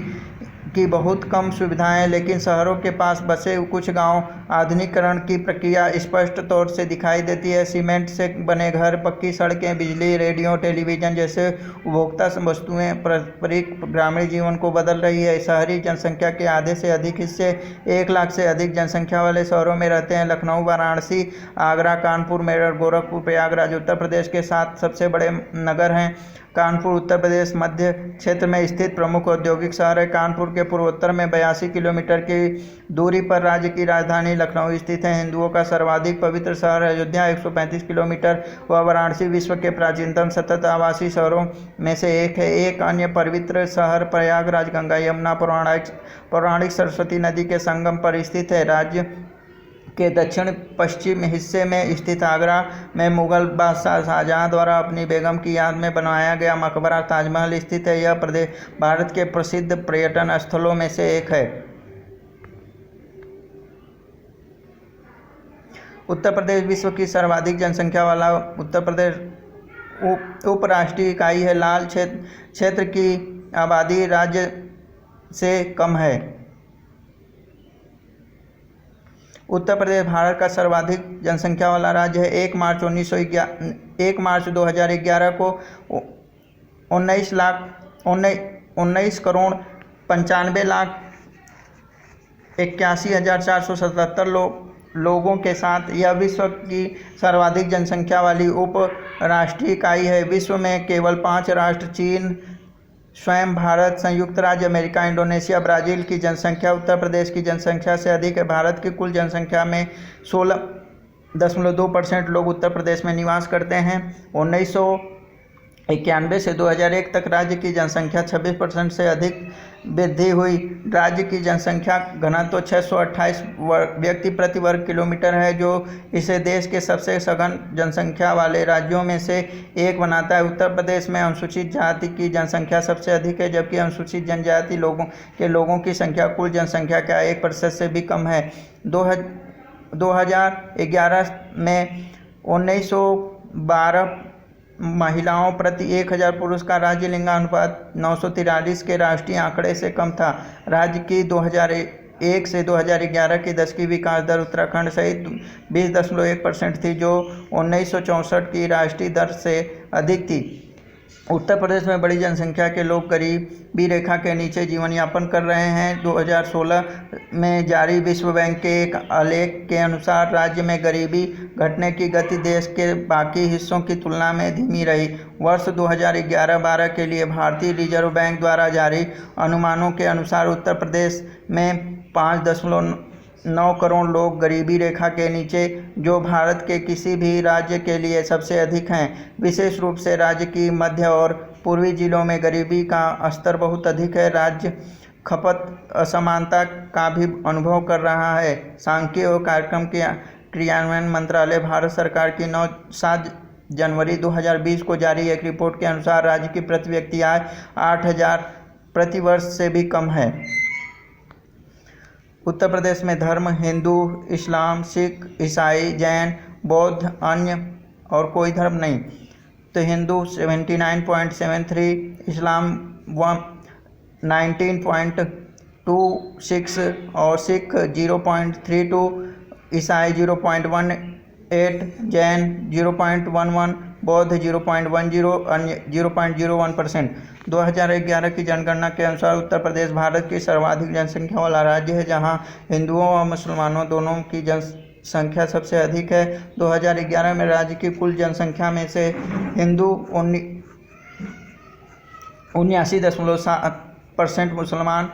की बहुत कम सुविधाएं हैं, लेकिन शहरों के पास बसे कुछ गांव आधुनिकीकरण की प्रक्रिया स्पष्ट तौर से दिखाई देती है। सीमेंट से बने घर, पक्की सड़कें, बिजली, रेडियो, टेलीविज़न जैसे उपभोक्ता वस्तुएं पारंपरिक ग्रामीण जीवन को बदल रही है। शहरी जनसंख्या के आधे से अधिक हिस्से 1 लाख से अधिक जनसंख्या वाले शहरों में रहते हैं। लखनऊ, वाराणसी, आगरा, कानपुर, मेरठ, गोरखपुर, प्रयागराज उत्तर प्रदेश के 7 सबसे बड़े नगर हैं। कानपुर उत्तर प्रदेश मध्य क्षेत्र में स्थित प्रमुख औद्योगिक शहर है। कानपुर के पूर्वोत्तर में 82 किलोमीटर की दूरी पर राज्य की राजधानी लखनऊ स्थित है। हिंदुओं का सर्वाधिक पवित्र शहर अयोध्या 135 किलोमीटर व वाराणसी विश्व के प्राचीनतम सतत आवासीय शहरों में से एक है। एक अन्य पवित्र शहर प्रयागराज गंगा यमुना पौराणिक सरस्वती नदी के संगम पर स्थित है। राज्य के दक्षिण पश्चिम हिस्से में स्थित आगरा में मुगल बादशाह शाहजहां द्वारा अपनी बेगम की याद में बनाया गया मकबरा ताजमहल स्थित है। यह प्रदेश भारत के प्रसिद्ध पर्यटन स्थलों में से एक है। उत्तर प्रदेश विश्व की सर्वाधिक जनसंख्या वाला उत्तर प्रदेश उपराष्ट्रीय इकाई है। लाल क्षेत्र की आबादी राज्य से कम है। उत्तर प्रदेश भारत का सर्वाधिक जनसंख्या वाला राज्य है। 1 मार्च 2011 को 19 करोड़ 95 लाख 81,477 लोगों के साथ यह विश्व की सर्वाधिक जनसंख्या वाली उप राष्ट्रीय इकाई है। विश्व में केवल 5 राष्ट्र चीन, स्वयं भारत, संयुक्त राज्य अमेरिका, इंडोनेशिया, ब्राज़ील की जनसंख्या उत्तर प्रदेश की जनसंख्या से अधिक है। भारत की कुल जनसंख्या में 16.2% लोग उत्तर प्रदेश में निवास करते हैं। 1991 से 2001 तक राज्य की जनसंख्या 26% से अधिक वृद्धि हुई। राज्य की जनसंख्या घनत्व 628 व्यक्ति प्रति वर्ग किलोमीटर है, जो इसे देश के सबसे सघन जनसंख्या वाले राज्यों में से एक बनाता है। उत्तर प्रदेश में अनुसूचित जाति की जनसंख्या सबसे अधिक है, जबकि अनुसूचित जनजाति लोगों की संख्या कुल जनसंख्या का 1% से भी कम है। 2011 में 1912 महिलाओं प्रति 1000 पुरुष का राज्य लिंगानुपात 943 के राष्ट्रीय आंकड़े से कम था। राज्य की 2001 से 2011 की 10वीं विकास दर उत्तराखंड सहित 20.1% थी, जो 1964 की राष्ट्रीय दर से अधिक थी। उत्तर प्रदेश में बड़ी जनसंख्या के लोग गरीबी रेखा के नीचे जीवन यापन कर रहे हैं। 2016 में जारी विश्व बैंक के एक आलेख के अनुसार राज्य में गरीबी घटने की गति देश के बाकी हिस्सों की तुलना में धीमी रही। वर्ष 2011-12 के लिए भारतीय रिजर्व बैंक द्वारा जारी अनुमानों के अनुसार उत्तर प्रदेश में 5.9 करोड़ लोग गरीबी रेखा के नीचे, जो भारत के किसी भी राज्य के लिए सबसे अधिक हैं। विशेष रूप से राज्य की मध्य और पूर्वी जिलों में गरीबी का स्तर बहुत अधिक है। राज्य खपत असमानता का भी अनुभव कर रहा है। सांख्यिकी और कार्यक्रम के क्रियान्वयन मंत्रालय भारत सरकार की 7 जनवरी 2020 को जारी एक रिपोर्ट के अनुसार राज्य की प्रति व्यक्ति आय 8,000 प्रति वर्ष से भी कम है। उत्तर प्रदेश में धर्म हिंदू, इस्लाम, सिख, ईसाई, जैन, बौद्ध, अन्य और कोई धर्म नहीं। तो हिंदू 79.73, इस्लाम 19.26 और सिख 0.32, ईसाई 0.18, जैन 0.11, बौद्ध 0.10, अन्य 0.01%। 2011 की जनगणना के अनुसार उत्तर प्रदेश भारत की सर्वाधिक जनसंख्या वाला राज्य है, जहां हिंदुओं और मुसलमानों दोनों की जनसंख्या सबसे अधिक है। 2011 में राज्य की कुल जनसंख्या में से हिंदू 79.7%, मुसलमान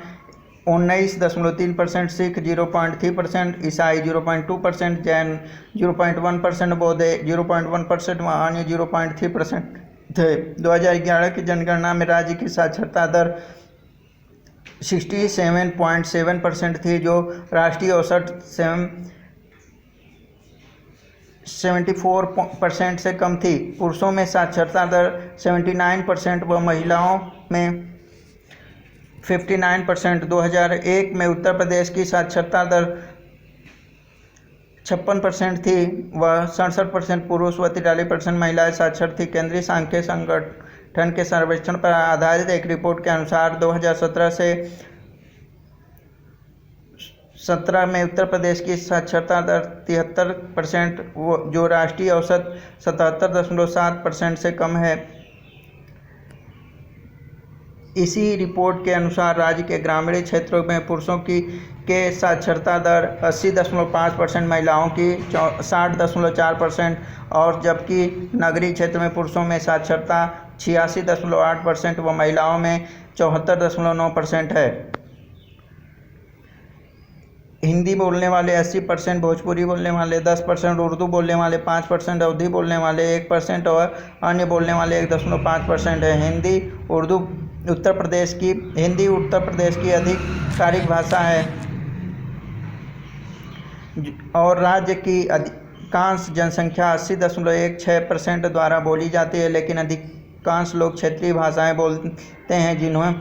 19.3%, सिख 0.3%, ईसाई 0.2%, जैन 0.1%, बौद्ध 0.1% व अन्य 0.3% थे। 2011 की जनगणना में राज्य की साक्षरता दर 67.7% थी, जो राष्ट्रीय औसत 74% से कम थी। पुरुषों में साक्षरता दर 79% व महिलाओं में 59%। 2001 में उत्तर प्रदेश की साक्षरता दर 56% थी व 67% पुरुष व 43% महिलाएं साक्षर थी। केंद्रीय सांख्यिकी संगठन के सर्वेक्षण पर आधारित एक रिपोर्ट के अनुसार 2017 से 2017 में उत्तर प्रदेश की साक्षरता दर 73%, जो राष्ट्रीय औसत 77.7% से कम है। इसी रिपोर्ट के अनुसार राज्य के ग्रामीण क्षेत्रों में पुरुषों की के साक्षरता दर 80.5%, महिलाओं की 60.4% और जबकि नगरीय क्षेत्र में पुरुषों में साक्षरता 86.8% व महिलाओं में 74.9% है। हिंदी बोलने वाले 80%, भोजपुरी बोलने वाले 10%, उर्दू बोलने वाले 5%, अवधी बोलने वाले 1% और अन्य बोलने वाले 1.5% है। हिंदी उत्तर प्रदेश की आधिकारिक भाषा है और राज्य की अधिकांश जनसंख्या 80.16% द्वारा बोली जाती है, लेकिन अधिकांश लोग क्षेत्रीय भाषाएं बोलते हैं जिन्हें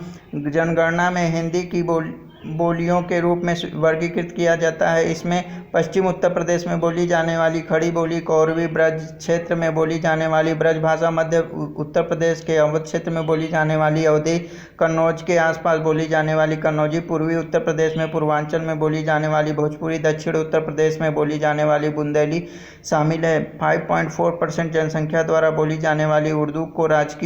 जनगणना में हिंदी की बोलियों के रूप में वर्गीकृत किया जाता है। इसमें पश्चिम उत्तर प्रदेश में बोली जाने वाली खड़ी बोली कौरवी, ब्रज क्षेत्र में बोली जाने वाली ब्रज भाषा, मध्य उत्तर प्रदेश के अवध क्षेत्र में बोली जाने वाली अवधी, कन्नौज के आसपास बोली जाने वाली कन्नौजी, पूर्वी उत्तर प्रदेश में पूर्वांचल में बोली जाने वाली भोजपुरी, दक्षिण उत्तर प्रदेश में बोली जाने वाली बुंदेली शामिल है। 5.4% जनसंख्या द्वारा बोली जाने वाली उर्दू को राज्य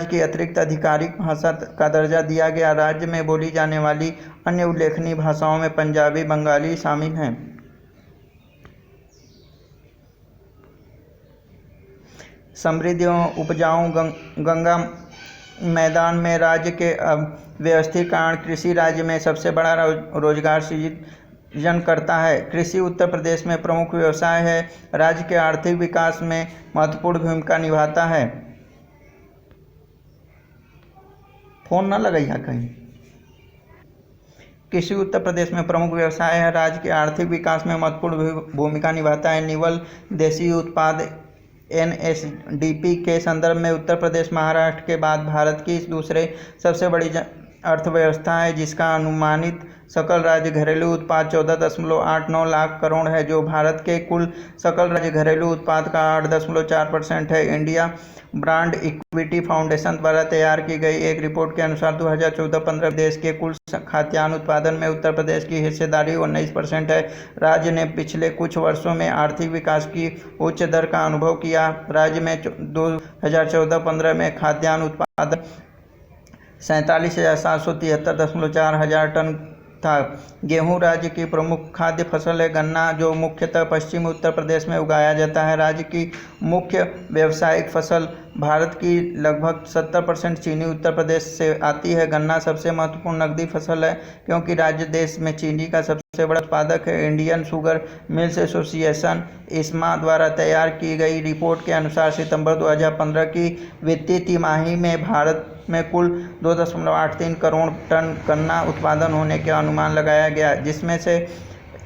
की अतिरिक्त आधिकारिक भाषा का दर्जा दिया गया। राज्य में बोली जाने वाली अन्य उल्लेखनीय भाषाओं में पंजाबी, बंगाली शामिल हैं। समृद्ध एवं उपजाऊ गंगा मैदान में राज्य के व्यवस्थीकरण कृषि राज्य में सबसे बड़ा रोजगार सृजन करता है। कृषि उत्तर प्रदेश में प्रमुख व्यवसाय है, राज्य के आर्थिक विकास में महत्वपूर्ण भूमिका निभाता है। फोन ना लगाइए कहीं। कृषि उत्तर प्रदेश में प्रमुख व्यवसाय है, राज्य के आर्थिक विकास में महत्वपूर्ण भूमिका निभाता है। निवल देशी उत्पाद NSDP के संदर्भ में उत्तर प्रदेश महाराष्ट्र के बाद भारत की दूसरे सबसे बड़ी अर्थव्यवस्था है, जिसका अनुमानित सकल राज्य घरेलू उत्पाद 14.89 लाख करोड़ है, जो भारत के कुल सकल राज्य घरेलू उत्पाद का 8.4% है। इंडिया ब्रांड इक्विटी फाउंडेशन द्वारा तैयार की गई एक रिपोर्ट के अनुसार 2014-15 देश के कुल खाद्यान्न उत्पादन में उत्तर प्रदेश की हिस्सेदारी 19% है। राज्य ने पिछले कुछ वर्षों में आर्थिक विकास की उच्च दर का अनुभव किया। राज्य में 2014-15 में खाद्यान्न उत्पादन 47,773.4 हजार टन था। गेहूं राज्य की प्रमुख खाद्य फसल है। गन्ना, जो मुख्यतः पश्चिम उत्तर प्रदेश में उगाया जाता है, राज्य की मुख्य व्यावसायिक फसल। भारत की लगभग 70% चीनी उत्तर प्रदेश से आती है। गन्ना सबसे महत्वपूर्ण नकदी फसल है क्योंकि राज्य देश में चीनी का सबसे बड़ा उत्पादक है। Indian sugar mills association ISMA द्वारा तैयार की गई रिपोर्ट के अनुसार सितंबर 2015 की वित्तीय तिमाही में भारत में कुल 2.83 करोड़ टन गन्ना उत्पादन होने का अनुमान लगाया गया, जिसमें से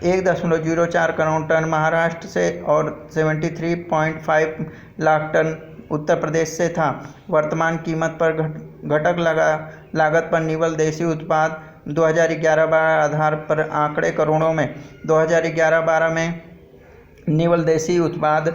1.04 करोड़ टन महाराष्ट्र से और 73.5 लाख टन उत्तर प्रदेश से था। वर्तमान कीमत पर घटक लागत पर निवल देशी उत्पाद 2011-12 आधार पर आंकड़े करोड़ों में। 2011-12 में निवल देशी उत्पाद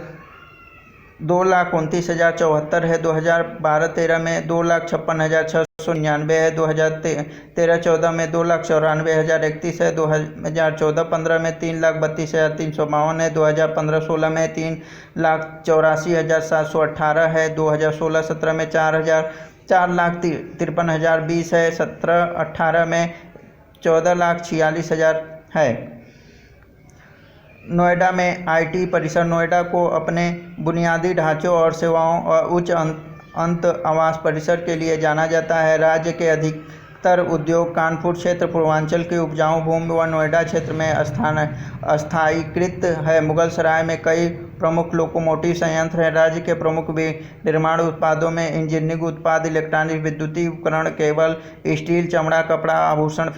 2,29,074 है। 2012-13 में 2,56,699 है। 2013-14 में 2,94,031 है। 2014-15 में 3,32,352 है। 2015-16 में 3,84,718 है। 2016-17 में 4,53,020 है। 17-18 में 14,46,000 है। नोएडा में IT परिसर नोएडा को अपने बुनियादी ढांचों और सेवाओं और उच्च अंत आवास परिसर के लिए जाना जाता है। राज्य के अधिकतर उद्योग कानपुर क्षेत्र, पूर्वांचल की उपजाऊ भूमि व नोएडा क्षेत्र में स्थायीकृत है। मुगलसराय में कई प्रमुख लोकोमोटिव संयंत्र हैं। राज्य के प्रमुख निर्माण उत्पादों में इंजीनियरिंग उत्पाद, इलेक्ट्रॉनिक, विद्युतीय उपकरण, केबल, स्टील, चमड़ा, कपड़ा, आभूषण,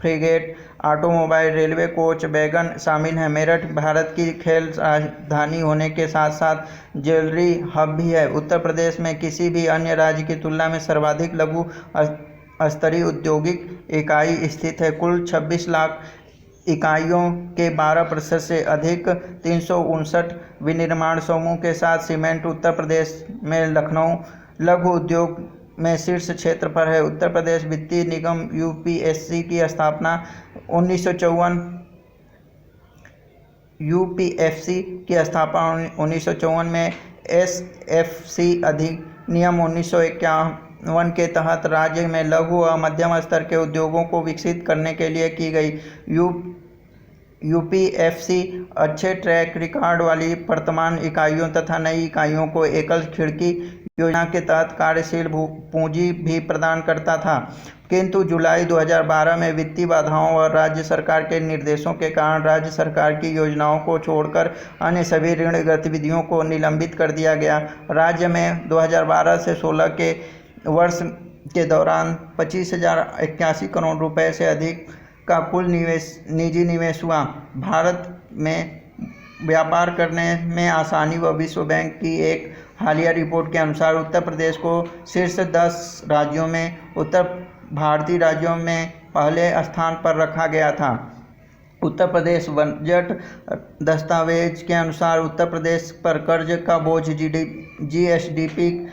frigate, automobile, railway coach, wagon शामिल हैं। मेरठ भारत की खेल राजधानी होने के साथ साथ ज्वेलरी हब भी है। उत्तर प्रदेश में किसी भी अन्य राज्य की तुलना में सर्वाधिक लघु स्तरीय औद्योगिक इकाई स्थित है। कुल 26 लाख इकाइयों के 12% से अधिक 359 विनिर्माण समूह के साथ सीमेंट उत्तर प्रदेश में लखनऊ लघु उद्योग में शीर्ष क्षेत्र पर है। उत्तर प्रदेश वित्तीय निगम यूपीएससी की स्थापना 1954 यूपीएफसी की स्थापना 1954 में, एसएफसी अधिनियम 1951 के तहत राज्य में लघु व मध्यम स्तर के उद्योगों को विकसित करने के लिए की गई। यूपीएफसी अच्छे ट्रैक रिकॉर्ड वाली वर्तमान इकाइयों तथा नई इकाइयों को एकल खिड़की योजना के तहत कार्यशील पूंजी भी प्रदान करता था, किंतु जुलाई 2012 में वित्तीय बाधाओं और राज्य सरकार के निर्देशों के कारण राज्य सरकार की योजनाओं को छोड़कर अन्य सभी ऋण गतिविधियों को निलंबित कर दिया गया। राज्य में 2012 से 16 के वर्ष के दौरान 25,081 करोड़ रुपए से अधिक का कुल निजी निवेश हुआ। भारत में व्यापार करने में आसानी व विश्व बैंक की एक हालिया रिपोर्ट के अनुसार उत्तर प्रदेश को शीर्ष 10 राज्यों में उत्तर भारतीय राज्यों में पहले स्थान पर रखा गया था। उत्तर प्रदेश बजट दस्तावेज के अनुसार उत्तर प्रदेश पर कर्ज का बोझ जीएसडीपी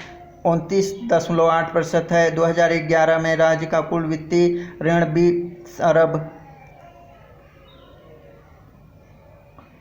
29.8% है। 2011 में राज्य का कुल वित्तीय ऋण 20 अरब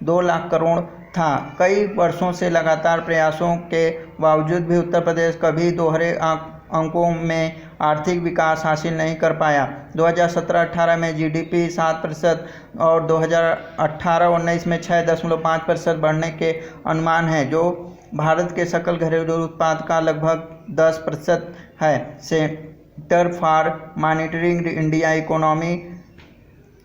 2 लाख करोड़ था। कई वर्षों से लगातार प्रयासों के बावजूद भी उत्तर प्रदेश कभी दोहरे अंकों में आर्थिक विकास हासिल नहीं कर पाया। 2017-18 में जीडीपी 7% और 2018-19 में 6.5% बढ़ने के अनुमान हैं, जो भारत के सकल घरेलू उत्पाद का लगभग 10% है। Centre for monitoring India economy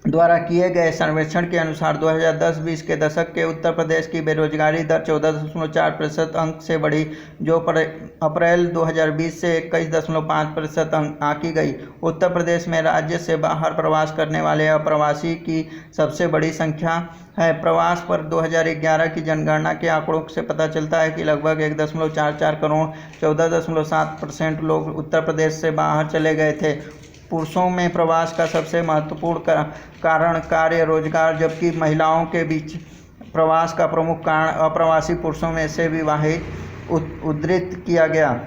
द्वारा किए गए सर्वेक्षण के अनुसार 2010-20 के दशक के उत्तर प्रदेश की बेरोजगारी दर 14.4% अंक से बढ़ी, जो अप्रैल 2020 से 21.5% आंकी गई। उत्तर प्रदेश में राज्य से बाहर प्रवास करने वाले अप्रवासी की सबसे बड़ी संख्या है। प्रवास पर 2011 की जनगणना के आंकड़ों से पता चलता है कि लगभग 1.44 करोड़ 14.7% लोग उत्तर प्रदेश से बाहर चले गए थे। पुरुषों में प्रवास का सबसे महत्वपूर्ण कारण कार्य रोजगार, जबकि महिलाओं के बीच प्रवास का प्रमुख कारण अप्रवासी पुरुषों में से विवाहित उद्धृत किया गया।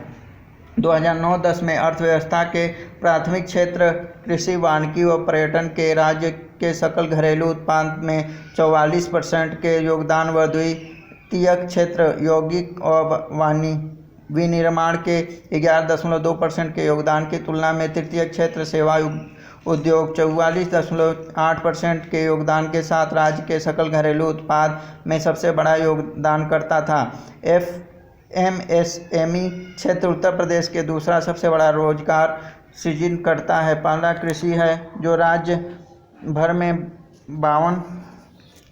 2009-10 में अर्थव्यवस्था के प्राथमिक क्षेत्र कृषि, वानिकी व पर्यटन के राज्य के सकल घरेलू उत्पाद में 44% के योगदान व द्वितीयक क्षेत्र यौगिक और विनिर्माण के 11.2% के योगदान की तुलना में तृतीय क्षेत्र सेवा उद्योग 44.8% के योगदान के साथ राज्य के सकल घरेलू उत्पाद में सबसे बड़ा योगदानकर्ता था। एमएसएमई क्षेत्र उत्तर प्रदेश के दूसरा सबसे बड़ा रोजगार सृजन करता है। पहला कृषि है, जो राज्य भर में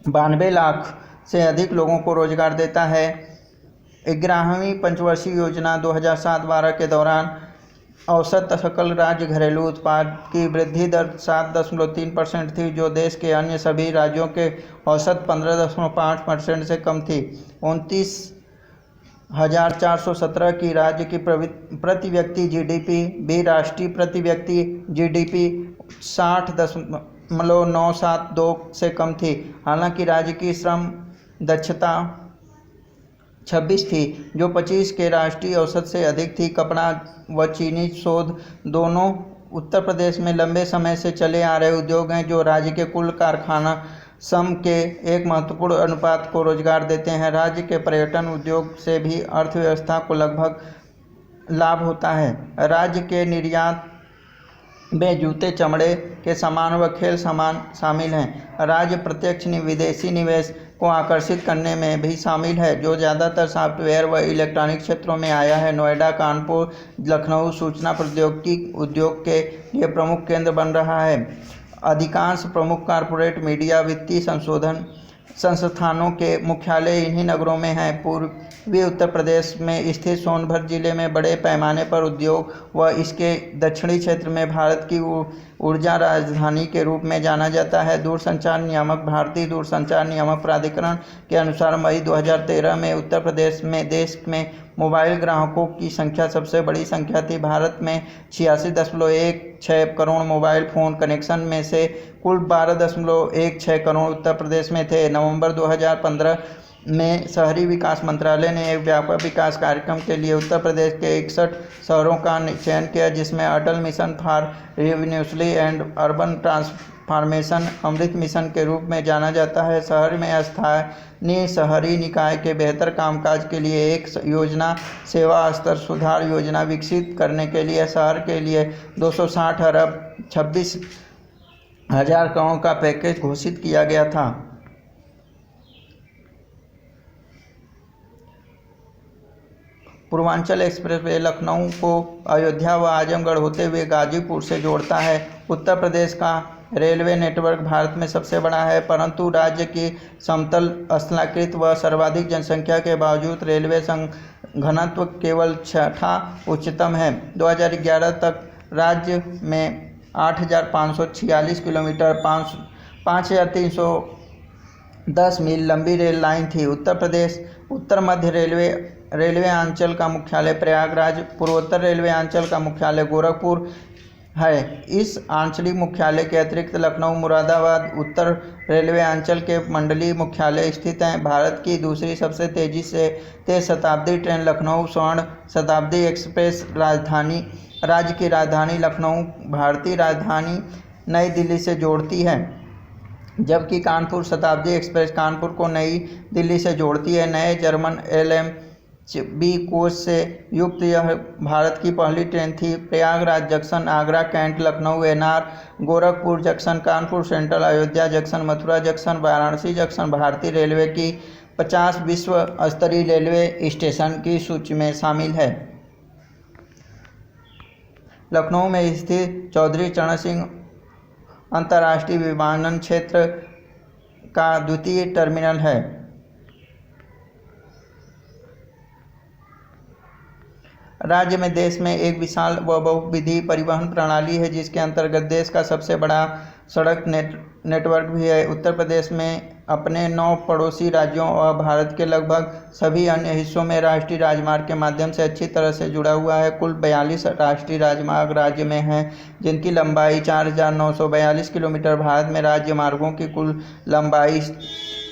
92 लाख से अधिक लोगों को रोजगार देता है। 11वीं पंचवर्षीय योजना 2007-12 के दौरान औसत सकल राज्य घरेलू उत्पाद की वृद्धि दर 7.3% थी, जो देश के अन्य सभी राज्यों के औसत 15.5% से कम थी। 29,417 की राज्य की प्रति व्यक्ति जीडीपी भी राष्ट्रीय प्रति व्यक्ति जीडीपी 60.972 से कम थी। हालांकि राज्य की श्रम दक्षता 26 थी, जो 25 के राष्ट्रीय औसत से अधिक थी। कपड़ा व चीनी शोध दोनों उत्तर प्रदेश में लंबे समय से चले आ रहे उद्योग हैं, जो राज्य के कुल कारखाना सम के एक महत्वपूर्ण अनुपात को रोजगार देते हैं। राज्य के पर्यटन उद्योग से भी अर्थव्यवस्था को लगभग लाभ होता है। राज्य के निर्यात में जूते, चमड़े के सामान व खेल सामान शामिल हैं। राज्य प्रत्यक्ष विदेशी निवेश को आकर्षित करने में भी शामिल है, जो ज़्यादातर सॉफ्टवेयर व इलेक्ट्रॉनिक क्षेत्रों में आया है। नोएडा, कानपुर, लखनऊ सूचना प्रौद्योगिकी उद्योग के लिए प्रमुख केंद्र बन रहा है। अधिकांश प्रमुख कॉरपोरेट मीडिया वित्तीय संस्थानों के मुख्यालय इन्हीं नगरों में हैं। पूर्वी उत्तर प्रदेश में स्थित सोनभद्र जिले में बड़े पैमाने पर उद्योग व इसके दक्षिणी क्षेत्र में भारत की ऊर्जा राजधानी के रूप में जाना जाता है। दूरसंचार नियामक भारतीय दूरसंचार नियामक प्राधिकरण के अनुसार मई 2013 में उत्तर प्रदेश में देश में मोबाइल ग्राहकों की संख्या सबसे बड़ी संख्या थी। भारत में 86.16 करोड़ मोबाइल फ़ोन कनेक्शन में से कुल 12.16 करोड़ उत्तर प्रदेश में थे। नवंबर 2015 में शहरी विकास मंत्रालय ने एक व्यापक विकास कार्यक्रम के लिए उत्तर प्रदेश के 61 शहरों का चयन किया, जिसमें Atal Mission for Renewable and Urban Transformation Amrut Mission के रूप में जाना जाता है। शहर में स्थानीय शहरी निकाय के बेहतर कामकाज के लिए एक योजना सेवा स्तर सुधार योजना विकसित करने के लिए शहर के लिए 260 अरब 26 हजार करोड़ का पैकेज घोषित किया गया था। पूर्वांचल एक्सप्रेसवे लखनऊ को अयोध्या व आजमगढ़ होते हुए गाजीपुर से जोड़ता है। उत्तर प्रदेश का रेलवे नेटवर्क भारत में सबसे बड़ा है, परंतु राज्य की समतल स्थलाकृत व सर्वाधिक जनसंख्या के बावजूद रेलवे घनत्व केवल छठा उच्चतम है। 2011 तक राज्य में 8,546 किलोमीटर 5,310 मील लंबी रेल लाइन थी। उत्तर मध्य रेलवे अंचल का मुख्यालय प्रयागराज, पूर्वोत्तर रेलवे अंचल का मुख्यालय गोरखपुर है। इस आंचलिक मुख्यालय के अतिरिक्त लखनऊ, मुरादाबाद उत्तर रेलवे अंचल के मंडलीय मुख्यालय स्थित हैं। भारत की दूसरी सबसे तेज शताब्दी ट्रेन लखनऊ स्वर्ण शताब्दी एक्सप्रेस राज्य की राजधानी लखनऊ भारतीय राजधानी नई दिल्ली से जोड़ती है, जबकि कानपुर शताब्दी एक्सप्रेस कानपुर को नई दिल्ली से जोड़ती है। नए जर्मन LMB कोच से युक्त यह भारत की पहली ट्रेन थी। Prayagraj junction, Agra cantt, Lucknow NR, Gorakhpur junction, Kanpur central, Ayodhya junction, Mathura junction, Varanasi junction भारतीय रेलवे की 50 विश्व स्तरीय रेलवे स्टेशन की सूची में शामिल है। लखनऊ में स्थित चौधरी चरण सिंह अंतर्राष्ट्रीय विमानन क्षेत्र का द्वितीय टर्मिनल है। राज्य में देश में एक विशाल व बहुविधि परिवहन प्रणाली है, जिसके अंतर्गत देश का सबसे बड़ा सड़क नेटवर्क भी है। उत्तर प्रदेश में अपने 9 पड़ोसी राज्यों और भारत के लगभग सभी अन्य हिस्सों में राष्ट्रीय राजमार्ग के माध्यम से अच्छी तरह से जुड़ा हुआ है। कुल 42 राष्ट्रीय राजमार्ग राज्य में हैं, जिनकी लंबाई 4,942 किलोमीटर। भारत में राज्य मार्गों की कुल लंबाई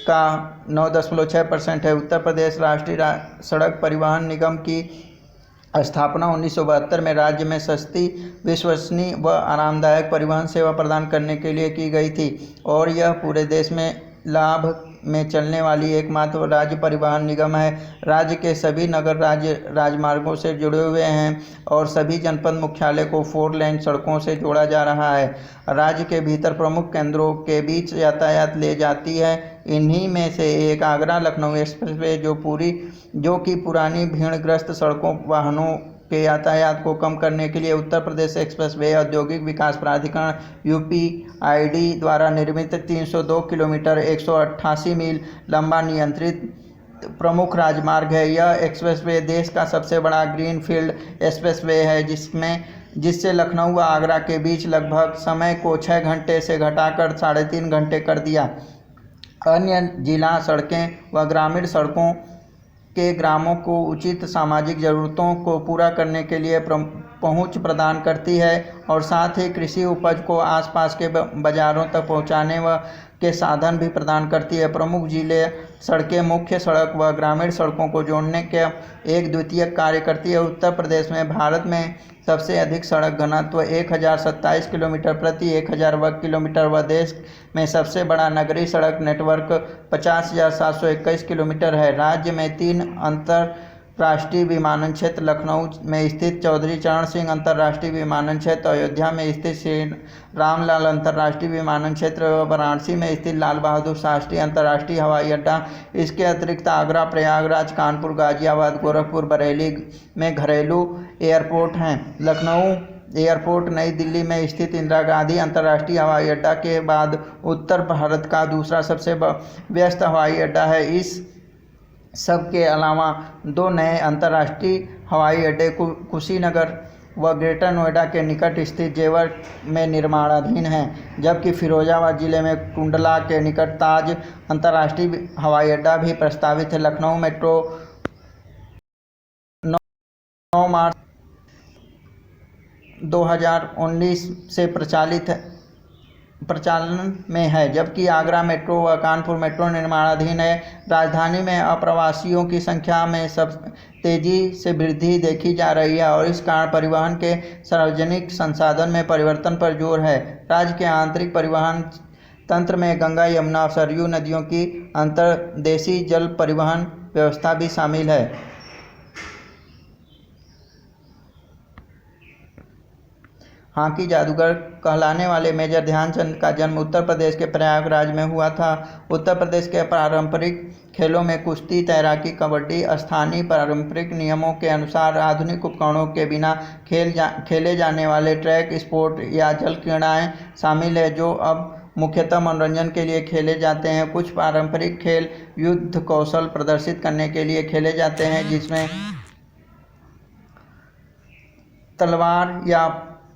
का 9.6% है। उत्तर प्रदेश राष्ट्रीय सड़क परिवहन निगम की स्थापना 1972 में राज्य में सस्ती, विश्वसनीय व आरामदायक परिवहन सेवा प्रदान करने के लिए की गई थी और यह पूरे देश में लाभ में चलने वाली एकमात्र राज्य परिवहन निगम है। राज्य के सभी नगर राज्य राजमार्गों से जुड़े हुए हैं और सभी जनपद मुख्यालय को 4 लेन सड़कों से जोड़ा जा रहा है। राज्य के भीतर प्रमुख केंद्रों के बीच यातायात ले जाती है। इन्हीं में से एक आगरा लखनऊ एक्सप्रेसवे जो कि पुरानी भीड़ग्रस्त सड़कों वाहनों के यातायात को कम करने के लिए उत्तर प्रदेश एक्सप्रेसवे औद्योगिक विकास प्राधिकरण UPID द्वारा निर्मित 302 किलोमीटर 188 मील लंबा नियंत्रित प्रमुख राजमार्ग है। यह एक्सप्रेसवे देश का सबसे बड़ा ग्रीनफील्ड एक्सप्रेसवे है, जिससे लखनऊ व आगरा के बीच लगभग समय को 6 घंटे से घटाकर 3.5 घंटे कर दिया। अन्य जिला सड़कें व ग्रामीण सड़कों के ग्रामों को उचित सामाजिक ज़रूरतों को पूरा करने के लिए पहुंच प्रदान करती है और साथ ही कृषि उपज को आसपास के बाज़ारों तक पहुंचाने के साधन भी प्रदान करती है। प्रमुख जिले सड़कें मुख्य सड़क व ग्रामीण सड़कों को जोड़ने के एक द्वितीय कार्य करती है। उत्तर प्रदेश में भारत में सबसे अधिक सड़क घनत्व 1027 किलोमीटर प्रति 1000 वर्ग किलोमीटर व देश में सबसे बड़ा नगरीय सड़क नेटवर्क 50,721 किलोमीटर है। राज्य में 3 अंतर्राष्ट्रीय विमानन क्षेत्र लखनऊ में स्थित चौधरी चरण सिंह अंतर्राष्ट्रीय विमानन क्षेत्र, अयोध्या में स्थित श्री रामलाल अंतर्राष्ट्रीय विमानन क्षेत्र व वाराणसी में स्थित लाल बहादुर शास्त्री अंतर्राष्ट्रीय हवाई अड्डा। इसके अतिरिक्त आगरा, प्रयागराज, कानपुर, गाजियाबाद, गोरखपुर, बरेली में घरेलू एयरपोर्ट हैं। लखनऊ एयरपोर्ट नई दिल्ली में स्थित इंदिरा गांधी अंतर्राष्ट्रीय हवाई अड्डा के बाद उत्तर भारत का दूसरा सबसे व्यस्त हवाई अड्डा है। इस सब के अलावा 2 नए अंतर्राष्ट्रीय हवाई अड्डे कुशीनगर व ग्रेटर नोएडा के निकट स्थित जेवर में निर्माणाधीन हैं, जबकि फिरोजाबाद जिले में टुंडला के निकट ताज अंतर्राष्ट्रीय हवाई अड्डा भी प्रस्तावित है। लखनऊ मेट्रो 9 मार्च 2019 से प्रचलित प्रचालन में है, जबकि आगरा मेट्रो व कानपुर मेट्रो निर्माणाधीन है। राजधानी में अप्रवासियों की संख्या में सब तेजी से वृद्धि देखी जा रही है और इस कारण परिवहन के सार्वजनिक संसाधन में परिवर्तन पर जोर है। राज्य के आंतरिक परिवहन तंत्र में गंगा, यमुना और सरयू नदियों की अंतर्देशीय जल परिवहन व्यवस्था भी शामिल है। हॉकी जादूगर कहलाने वाले मेजर ध्यानचंद का जन्म उत्तर प्रदेश के प्रयागराज में हुआ था। उत्तर प्रदेश के पारंपरिक खेलों में कुश्ती, तैराकी, कबड्डी स्थानीय पारंपरिक नियमों के अनुसार आधुनिक उपकरणों के बिना खेले जाने वाले ट्रैक स्पोर्ट या जल क्रीड़ाएँ शामिल है, जो अब मुख्यतः मनोरंजन के लिए खेले जाते हैं। कुछ पारंपरिक खेल युद्ध कौशल प्रदर्शित करने के लिए खेले जाते हैं, जिसमें तलवार या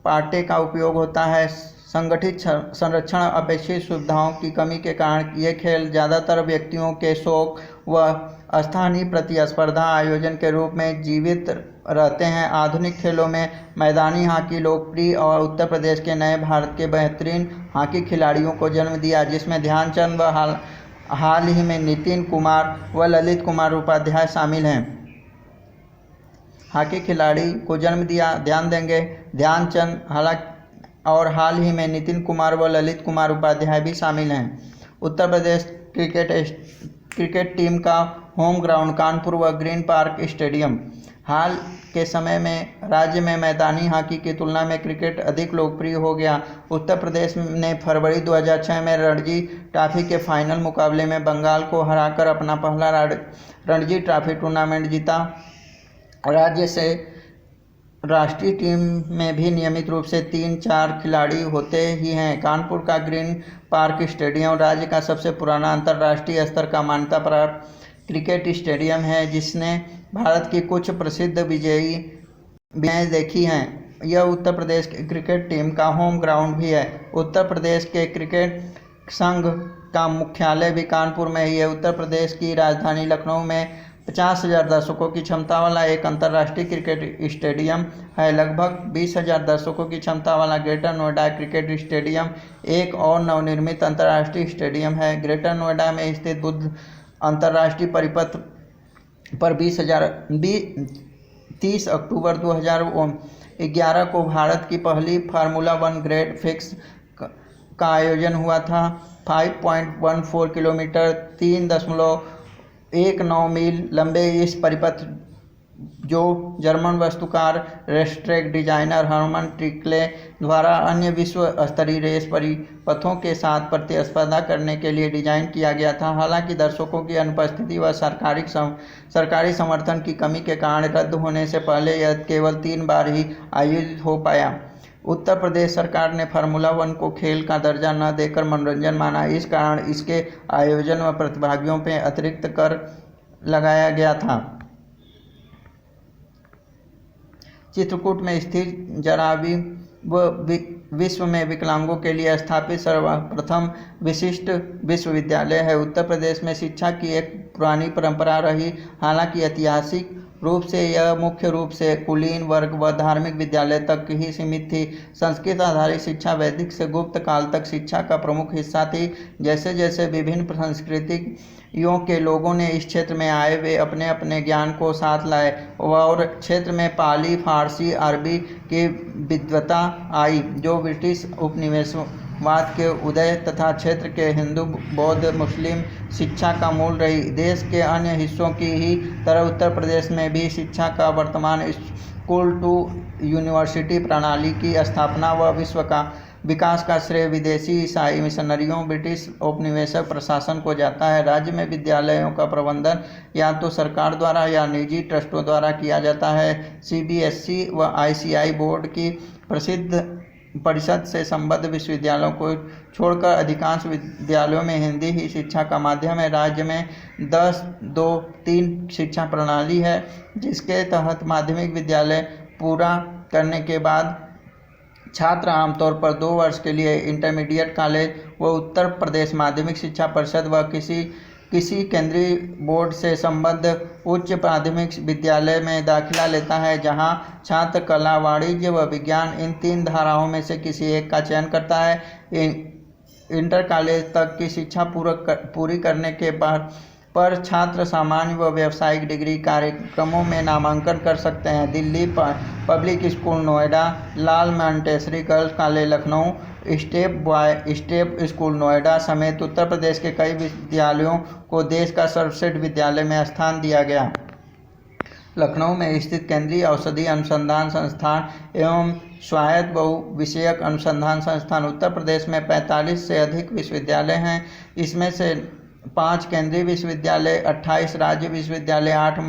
पाटे का उपयोग होता है। संगठित संरक्षण अपेक्षित सुविधाओं की कमी के कारण ये खेल ज़्यादातर व्यक्तियों के शौक व स्थानीय प्रतिस्पर्धा आयोजन के रूप में जीवित रहते हैं। आधुनिक खेलों में मैदानी हॉकी लोकप्रिय और उत्तर प्रदेश के नए भारत के बेहतरीन हॉकी खिलाड़ियों को जन्म दिया, जिसमें ध्यानचंद व हाल ही में नितिन कुमार व ललित कुमार उपाध्याय शामिल हैं। हॉकी खिलाड़ी को जन्म दिया, ध्यान देंगे ध्यानचंद, और हाल ही में नितिन कुमार व ललित कुमार उपाध्याय भी शामिल हैं। उत्तर प्रदेश क्रिकेट टीम का होम ग्राउंड कानपुर व ग्रीन पार्क स्टेडियम। हाल के समय में राज्य में मैदानी हॉकी की तुलना में क्रिकेट अधिक लोकप्रिय हो गया। उत्तर प्रदेश ने फरवरी 2006 में रणजी ट्रॉफी के फाइनल मुकाबले में बंगाल को हराकर अपना पहला रणजी ट्रॉफी टूर्नामेंट जीता। राज्य से राष्ट्रीय टीम में भी नियमित रूप से 3-4 खिलाड़ी होते ही हैं। कानपुर का ग्रीन पार्क स्टेडियम राज्य का सबसे पुराना अंतर्राष्ट्रीय स्तर का मान्यता प्राप्त क्रिकेट स्टेडियम है, जिसने भारत की कुछ प्रसिद्ध विजयी मैच देखी हैं। यह उत्तर प्रदेश की क्रिकेट टीम का होम ग्राउंड भी है। उत्तर प्रदेश के क्रिकेट संघ का मुख्यालय भी कानपुर में ही है। उत्तर प्रदेश की राजधानी लखनऊ में 50,000 दर्शकों की क्षमता वाला एक अंतर्राष्ट्रीय क्रिकेट स्टेडियम है। लगभग 20,000 दर्शकों की क्षमता वाला ग्रेटर नोएडा क्रिकेट स्टेडियम एक और नवनिर्मित अंतर्राष्ट्रीय स्टेडियम है। ग्रेटर नोएडा में स्थित बुद्ध अंतर्राष्ट्रीय परिपथ पर 30 अक्टूबर 2011 को भारत की पहली फार्मूला 1 ग्रेड फिक्स का आयोजन हुआ था। 5.14 किलोमीटर 3.19 मील लंबे इस परिपथ, जो जर्मन वास्तुकार रेस्ट्रेक डिजाइनर हर्मन ट्रिकले द्वारा अन्य विश्व स्तरीय रेस परिपथों के साथ प्रतिस्पर्धा करने के लिए डिजाइन किया गया था। हालांकि दर्शकों की अनुपस्थिति व सरकारी समर्थन की कमी के कारण रद्द होने से पहले यह केवल 3 बार ही आयोजित हो पाया। उत्तर प्रदेश सरकार ने फार्मूला 1 को खेल का दर्जा न देकर मनोरंजन माना। इस कारण इसके आयोजन व प्रतिभागियों पर अतिरिक्त कर लगाया गया था। चित्रकूट में स्थित जरावी विश्व में विकलांगों के लिए स्थापित सर्वप्रथम विशिष्ट विश्वविद्यालय है। उत्तर प्रदेश में शिक्षा की एक पुरानी परंपरा रही। हालांकि ऐतिहासिक रूप से यह मुख्य रूप से कुलीन वर्ग व धार्मिक विद्यालय तक ही सीमित थी। संस्कृत आधारित शिक्षा वैदिक से गुप्त काल तक शिक्षा का प्रमुख हिस्सा थी। जैसे जैसे विभिन्न संस्कृतियों के लोगों ने इस क्षेत्र में आए, वे अपने अपने ज्ञान को साथ लाए और क्षेत्र में पाली, फारसी, अरबी की विद्वता आई, जो ब्रिटिश उपनिवेशवाद के उदय तथा क्षेत्र के हिंदू, बौद्ध, मुस्लिम शिक्षा का मूल रही। देश के अन्य हिस्सों की ही तरह उत्तर प्रदेश में भी शिक्षा का वर्तमान स्कूल टू यूनिवर्सिटी प्रणाली की स्थापना व विकास का श्रेय विदेशी ईसाई मिशनरियों, ब्रिटिश औपनिवेशिक प्रशासन को जाता है। राज्य में विद्यालयों का प्रबंधन या तो सरकार द्वारा या निजी ट्रस्टों द्वारा किया जाता है। CBSE व ICI बोर्ड की प्रसिद्ध परिषद से संबद्ध विश्वविद्यालयों को छोड़कर अधिकांश विद्यालयों में हिंदी ही शिक्षा का माध्यम है। राज्य में 10-2-3 शिक्षा प्रणाली है, जिसके तहत माध्यमिक विद्यालय पूरा करने के बाद छात्र आमतौर पर 2 वर्ष के लिए इंटरमीडिएट कॉलेज व उत्तर प्रदेश माध्यमिक शिक्षा परिषद व किसी केंद्रीय बोर्ड से संबद्ध उच्च माध्यमिक विद्यालय में दाखिला लेता है, जहां छात्र कला, वाणिज्य व विज्ञान इन 3 धाराओं में से किसी एक का चयन करता है। इंटर कॉलेज तक की शिक्षा पूरी करने के बाद पर छात्र सामान्य व व्यावसायिक डिग्री कार्यक्रमों में नामांकन कर सकते हैं। Delhi Public School Noida, Lal Montessori Girls College Lucknow, Step School Noida समेत उत्तर प्रदेश के कई विद्यालयों को देश का सर्वश्रेष्ठ विद्यालय में स्थान दिया गया। लखनऊ में स्थित केंद्रीय औषधि अनुसंधान संस्थान एवं स्वायत्त बहुविषयक अनुसंधान संस्थान उत्तर प्रदेश में 45 से अधिक विश्वविद्यालय हैं। इसमें से 5 केंद्रीय विश्वविद्यालय, 28 राज्य विश्वविद्यालय, 8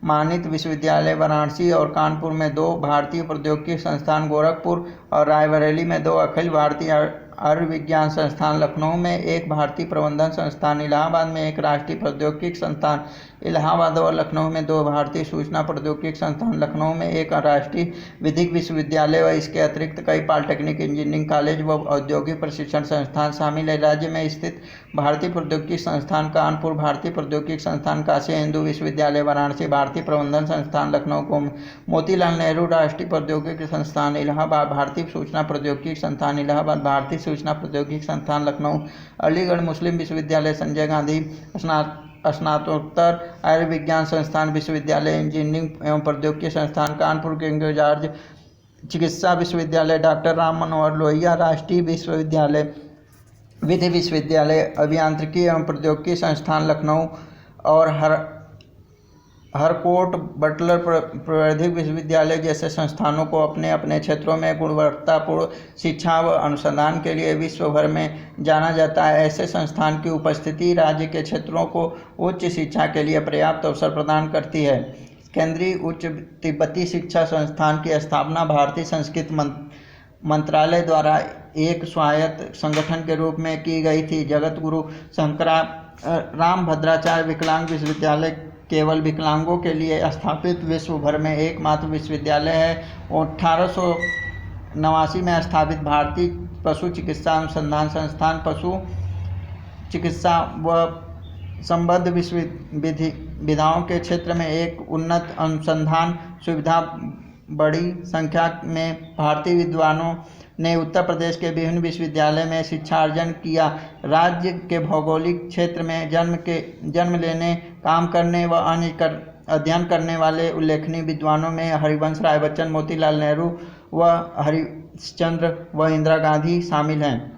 मानित विश्वविद्यालय वाराणसी और कानपुर में 2, भारतीय प्रौद्योगिकी संस्थान गोरखपुर और रायबरेली में 2, अखिल भारतीय आयुर्विज्ञान संस्थान लखनऊ में 1, भारतीय प्रबंधन संस्थान इलाहाबाद में 1, राष्ट्रीय प्रौद्योगिकी संस्थान इलाहाबाद और लखनऊ में 2, भारतीय सूचना प्रौद्योगिकी संस्थान लखनऊ में 1, राष्ट्रीय विधिक विश्वविद्यालय व इसके अतिरिक्त कई पॉलिटेक्निक, इंजीनियरिंग कॉलेज व औद्योगिक प्रशिक्षण संस्थान शामिल है। राज्य में स्थित भारतीय प्रौद्योगिकी संस्थान कानपुर, भारतीय प्रौद्योगिकी संस्थान काशी हिंदू विश्वविद्यालय वाराणसी, भारतीय प्रबंधन संस्थान लखनऊ को मोतीलाल नेहरू राष्ट्रीय प्रौद्योगिकी संस्थान इलाहाबाद, भारतीय सूचना प्रौद्योगिकी संस्थान इलाहाबाद, भारतीय सूचना प्रौद्योगिकी संस्थान लखनऊ, अलीगढ़ मुस्लिम विश्वविद्यालय, संजय गांधी स्नातकोत्तर आयुर्विज्ञान संस्थान विश्वविद्यालय, इंजीनियरिंग एवं प्रौद्योगिकी संस्थान कानपुर, किंग जॉर्ज चिकित्सा विश्वविद्यालय, डॉक्टर राम मनोहर लोहिया राष्ट्रीय विश्वविद्यालय, विधि विश्वविद्यालय, अभियांत्रिकी एवं प्रौद्योगिकी संस्थान लखनऊ और हरकोट बटलर प्राविधिक विश्वविद्यालय जैसे संस्थानों को अपने अपने क्षेत्रों में गुणवत्तापूर्ण शिक्षा व अनुसंधान के लिए विश्व भर में जाना जाता है। ऐसे संस्थान की उपस्थिति राज्य के क्षेत्रों को उच्च शिक्षा के लिए पर्याप्त अवसर प्रदान करती है। केंद्रीय उच्च तिब्बती शिक्षा संस्थान की स्थापना भारतीय संस्कृत मंत्रालय द्वारा एक स्वायत्त संगठन के रूप में की गई थी। जगत गुरु शंकरा राम भद्राचार्य विकलांग विश्वविद्यालय केवल विकलांगों के लिए स्थापित विश्व भर में एकमात्र विश्वविद्यालय है। 1889 में स्थापित भारतीय पशु चिकित्सा अनुसंधान संस्थान पशु चिकित्सा व संबद्ध विधाओं के क्षेत्र में एक उन्नत अनुसंधान सुविधा। बड़ी संख्या में भारतीय विद्वानों ने उत्तर प्रदेश के विभिन्न विश्वविद्यालय में शिक्षार्जन किया। राज्य के भौगोलिक क्षेत्र में जन्म लेने, काम करने व अन्य अध्ययन करने वाले उल्लेखनीय विद्वानों में हरिवंश राय बच्चन, मोतीलाल नेहरू व हरिश्चंद्र व इंदिरा गांधी शामिल हैं।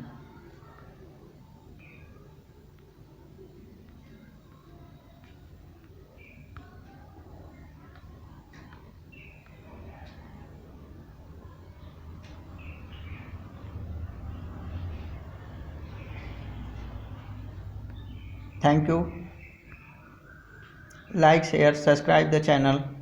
Thank you. Like, share, subscribe the channel.